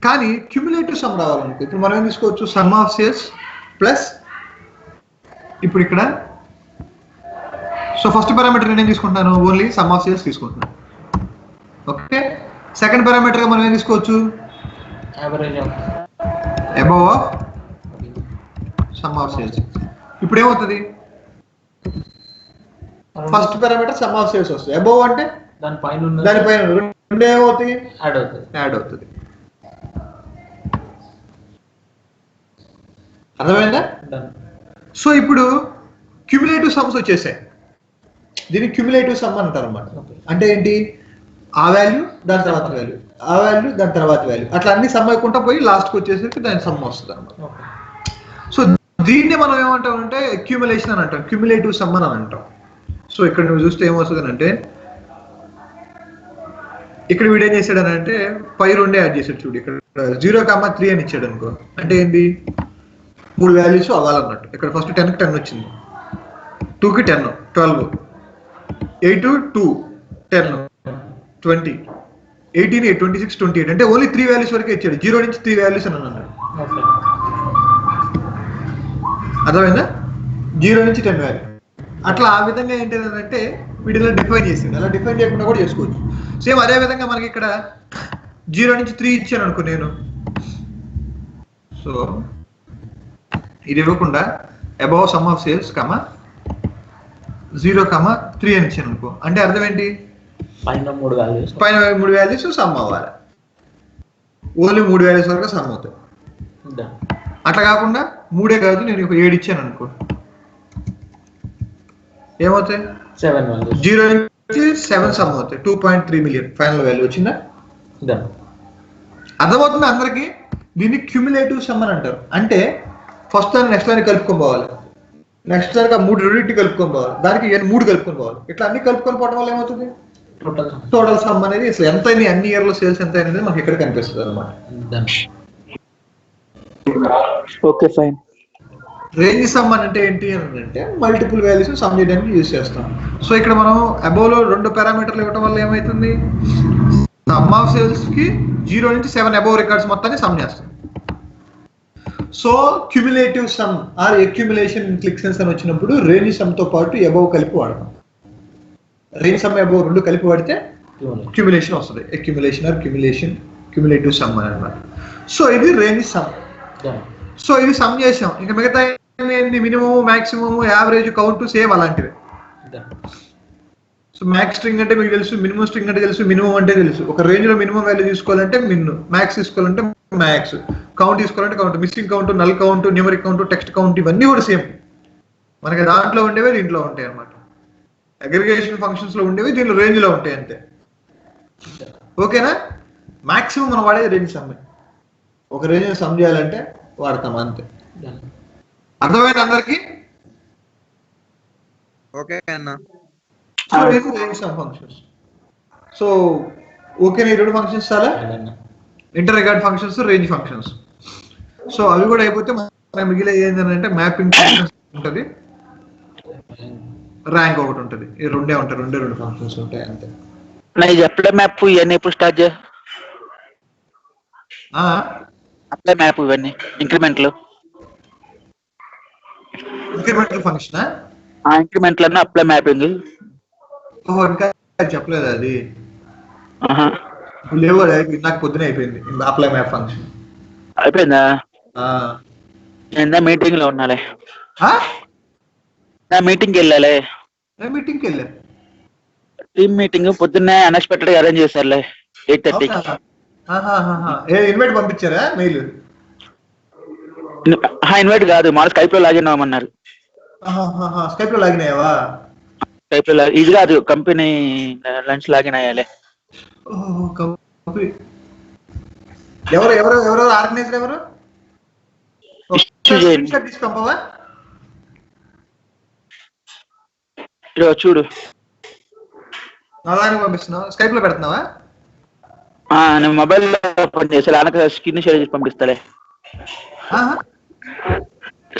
Speaker 1: కానీ క్యుములేటివ్ సమ్ రావాలనుకో ఇప్పుడు మనం ఏం తీసుకోవచ్చు, సమ్ ఆఫ్ సేల్స్ ప్లస్ ఇప్పుడు ఇక్కడ. సో ఫస్ట్ పారామీటర్ నేను ఏం తీసుకుంటున్నాను, ఓన్లీ సమ్ ఆఫ్ సేల్స్ తీసుకుంటున్నాను. ఓకే, సెకండ్ పారామీటర్గా మనం ఏం తీసుకోవచ్చు, above of some of sales. ఇప్పుడు ఏమవుతుంది, first parameter some of sales వస్తుంది, అబౌవ్ అంటే దానిపైన రెండు ఏమవుతాయి, యాడ్ అవుతుంది. అర్థమైందా? సో ఇప్పుడు క్యుములేటివ్ సమ్స్ వచ్చేసాయి. దీన్ని క్యుములేటివ్ సమ్ అంటారు అన్నమాట. అంటే ఏంటి, ఆ వాల్యూ దాని తర్వాత వాల్యూ, ఆ వాల్యూ దాని తర్వాత వాల్యూ, అట్లా అన్ని సమ్ అయ్యకుండా పోయి లాస్ట్కి వచ్చేసరికి దాని సమ్ వస్తుంది అనమాట. సో దీన్ని మనం ఏమంటాం అంటే అక్యుములేషన్ అని అంటాం, క్యుములేటివ్ సమ్ అని అంటాం. సో ఇక్కడ నువ్వు చూస్తే ఏమవుతుంది అంటే ఇక్కడ వీడు ఏం చేశాడు అని అంటే పై రెండే యాడ్ చేశాడు. చూడు ఇక్కడ 0,3 అని ఇచ్చాడు అనుకో, అంటే ఏంటి 3 వాల్యూస్ అవ్వాలన్నట్టు. ఇక్కడ ఫస్ట్ 10కి 10 వచ్చింది, 2కి 10, 12, 8, 2, 10, 20, 18, 8, 26, 28 అంటే ఓన్లీ 3 వాల్యూస్ వరకే ఇచ్చాడు. 0 నుంచి 3 వాల్యూస్ అని అన్నాడు. అర్థమైందా? 0 నుంచి 10 వాల్యూ అట్లా. ఆ విధంగా ఏంటంటే వీటిలో డిఫైన్ చేసింది. అలా డిఫైన్ చేయకుండా కూడా చేసుకోవచ్చు. సేమ్ అదే విధంగా మనకి ఇక్కడ 0 నుంచి 3 ఇచ్చాను అనుకో నేను. సో ఇది ఇవ్వకుండా అబౌవ్ సమ్ ఆఫ్ సేల్స్ 0,3 అని ఇచ్చాను అనుకో, అంటే అర్థం ఏంటి, పైన 3 వాల్యూస్ సమ్ అవ్వాలి. ఓన్లీ 3 వాల్యూస్ వరకు సమ్ అవుతాయి. అట్లా కాకుండా 3 కాదు, నేను ఒక 7 ఇచ్చాను అనుకో, ఏమవుతాయి 0 నుంచి 7 సమ్ అవుతాయి. 2.3 మిలియన్ ఫైనల్ వాల్యూ వచ్చిందా? అర్థమవుతుంది అందరికి? దీన్ని క్యుములేటివ్ సమ్ అని అంటారు. అంటే ఫస్ట్ దాన్ని నెక్స్ట్ దాన్ని కలుపుకొని పోవాలి, నెక్స్ట్ దానికి ఆ 3 రెండింటిని కలుపుకొని పోవాలి, దానికి 3 కలుపుకొని పోవాలి. ఇట్లా అన్ని కలుపుకొని పోవడం వల్ల ఏమవుతుంది, టోటల్ సమ్ అనేది అసలు ఎంత అయింది, అన్ని ఇయర్లో సేల్స్ ఎంత అనేది మనకి ఇక్కడ కనిపిస్తుంది అనమాట.
Speaker 5: Okay fine.
Speaker 1: రేంజ్ సమ్ అంటే ఏంటి అని అంటే మల్టిపుల్ వాల్యూస్ సమ్ చేయడానికి యూజ్ చేస్తాం. సో ఇక్కడ మనం అబౌవ్ లో 2 పారామీటర్లు ఇవ్వడం వల్ల ఏమవుతుంది, సమ్ ఆఫ్ సేల్స్ కి 0 నుంచి 7 అబౌవ్ రికార్డ్స్ మొత్తాన్ని సమ్ చేస్తాం. So cumulative sum or accumulation క్లిక్సెన్స్ అని వచ్చినప్పుడు రేంజ్ సమ్ తో పాటు అబౌవ్ కలిపి వాడతాం. రేంజ్ సమ్ అబౌవ్ 2 కలిపి వాడితే క్యుములేషన్ వస్తుంది. అక్యుములేషన్ ఆర్ క్యుములేటివ్ సమ్ అని అన్నమాట. సో ఇది రేంజ్ సమ్. సో ఇది సమ్ చేసాం. ఇంకా మిగతా minimum, maximum, average, count same అలాంటివి. సో మ్యాక్స్ స్ట్రింగ్ అంటే మీకు తెలుసు, మినిమం స్ట్రింగ్ అంటే తెలుసు, మినిమం అంటే తెలుసు. ఒక రేంజ్ లో మినిమం వాల్యూ తీసుకోవాలంటే మిన్, మ్యాక్స్ తీసుకోవాలంటే మ్యాక్స్, కౌంట్ తీసుకోవాలంటే count, missing count, null count, numeric count, text count, ఇవన్నీ కూడా సేమ్. మనకి దాంట్లో ఉండేవి దీంట్లో ఉంటాయి అన్నమాట. అగ్రిగేషన్ ఫంక్షన్స్ లో ఉండేవి దీంట్లో రేంజ్ లో ఉంటాయి అంతే. ఓకేనా? మాక్సిమం మనం వాడేది రేంజ్ సమ్. ఒక రేంజ్ సమ్ చేయాలంటే వాడతాం అంతే. అర్థమైంది అందరికి?
Speaker 4: ఓకే అన్న.
Speaker 1: Range some functions. సో ఓకేనా ఈ 2 ఫంక్షన్స్ చాలా? Inter record functions, range functions. So అవి కూడా అయిపోతే మన మిగిలే ఏంటంటే మ్యాపింగ్ ఫంక్షన్స్ ఉంటుంది, ర్యాంక్ ఒకటి ఉంటుంది. ఈ రెండే ఉంటాయి, 2 ఫంక్షన్స్ ఉంటాయి అంతే.
Speaker 5: అప్లై మ్యాప్ ఇవన్నీ ఎప్పుడు స్టార్ట్ అప్లై మ్యాప్ ఇవన్నీ ఇంక్రిమెంట్లు
Speaker 1: ఫంక్షన్
Speaker 5: ఇంక్రిమెంట్లు అన్న అప్లై మ్యాపింగ్
Speaker 1: ఇంకా చెప్పలేదు అది. లేవు కదా, నాకు పొద్దున అయిపోయింది అప్లై మ్యాప్ ఫంక్షన్.
Speaker 5: అయిపోయిందా? నేను మీటింగ్ లో ఉన్నాలే, నా మీటింగ్కి వెళ్ళాలి.
Speaker 1: మీటింగ్కి వెళ్ళా,
Speaker 5: టీమ్ మీటింగ్ పొద్దున్నే అన్ఎక్స్పెక్టెడ్ గా అరేంజ్ చేశారులే 8:30కి.
Speaker 1: ఇన్వైట్ పంపించారా మెయిల్?
Speaker 5: ఇన్వైట్ కాదు, మన స్కైప్ లో లాగిన్ అవ్వమన్నారు.
Speaker 1: స్కైప్ లో లాగిన్ అయ్యావా?
Speaker 5: స్కైప్ లో ఇది కాదు, కంపెనీ లంచ్ లాగిన్ అయ్యాలి.
Speaker 1: ఎవరు ఆర్గనైజర్ ఎవరు? పంపవా
Speaker 5: చూడు,
Speaker 1: అలాగే పంపిస్తున్నావు. స్కైప్ లో పెడుతున్నావా?
Speaker 5: నేను మొబైల్ లో ఓపెన్ చేసి అనక స్క్రీన్ షేర్ చేసి పంపిస్తాలే.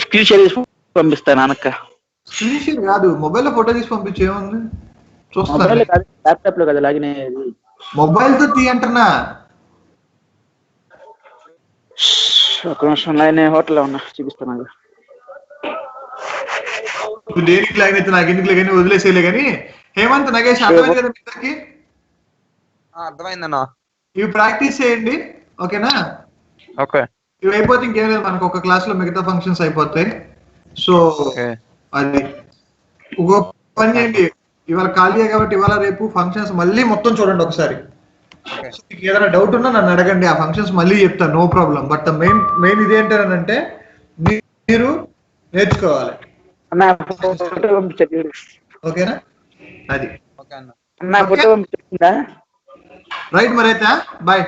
Speaker 5: స్క్రీన్ షేర్ చేసి పంపిస్తాను అనక్క.
Speaker 1: స్క్రీన్ షేర్ కాదు, మొబైల్ లో ఫోటో తీసి పంపించే ఏముంది చూస్తాను.
Speaker 5: ల్యాప్టాప్ లో కదా లాగిన్ అయ్యేది.
Speaker 1: మొబైల్ తో తీ అంటున్నా.
Speaker 5: ఒక నిమిషం లైన్, హోటల్లో ఉన్నా, చూపిస్తాను.
Speaker 1: నువ్వు దేనికి లాగిన్ అయితే నాకు ఎందుకు కానీ వదిలేసేలే కానీ. హేమంత్, నగేష్ అర్థమైంది కదా మీ ఇద్దరికి?
Speaker 4: అర్థమైందన్నా.
Speaker 1: ఇవి ప్రాక్టీస్ చేయండి, ఓకేనా?
Speaker 4: ఓకే.
Speaker 1: ఇవి అయిపోతే ఇంకేం లేదు, మనకు ఒక క్లాస్ లో మిగతా ఫంక్షన్స్ అయిపోతాయి. సో అది ఒక పని చేయండి, ఇవాళ ఖాళీయే కాబట్టి ఇవాళ రేపు ఫంక్షన్స్ మళ్ళీ మొత్తం చూడండి ఒకసారి. మీకు ఏదైనా డౌట్ ఉన్నా నన్ను అడగండి, ఆ ఫంక్షన్స్ మళ్ళీ చెప్తాను, నో ప్రాబ్లం. బట్ మెయిన్ ఇదేంటంటే మీరు నేర్చుకోవాలి, ఓకేనా? అది రైట్. మరి అయితే బాయ్.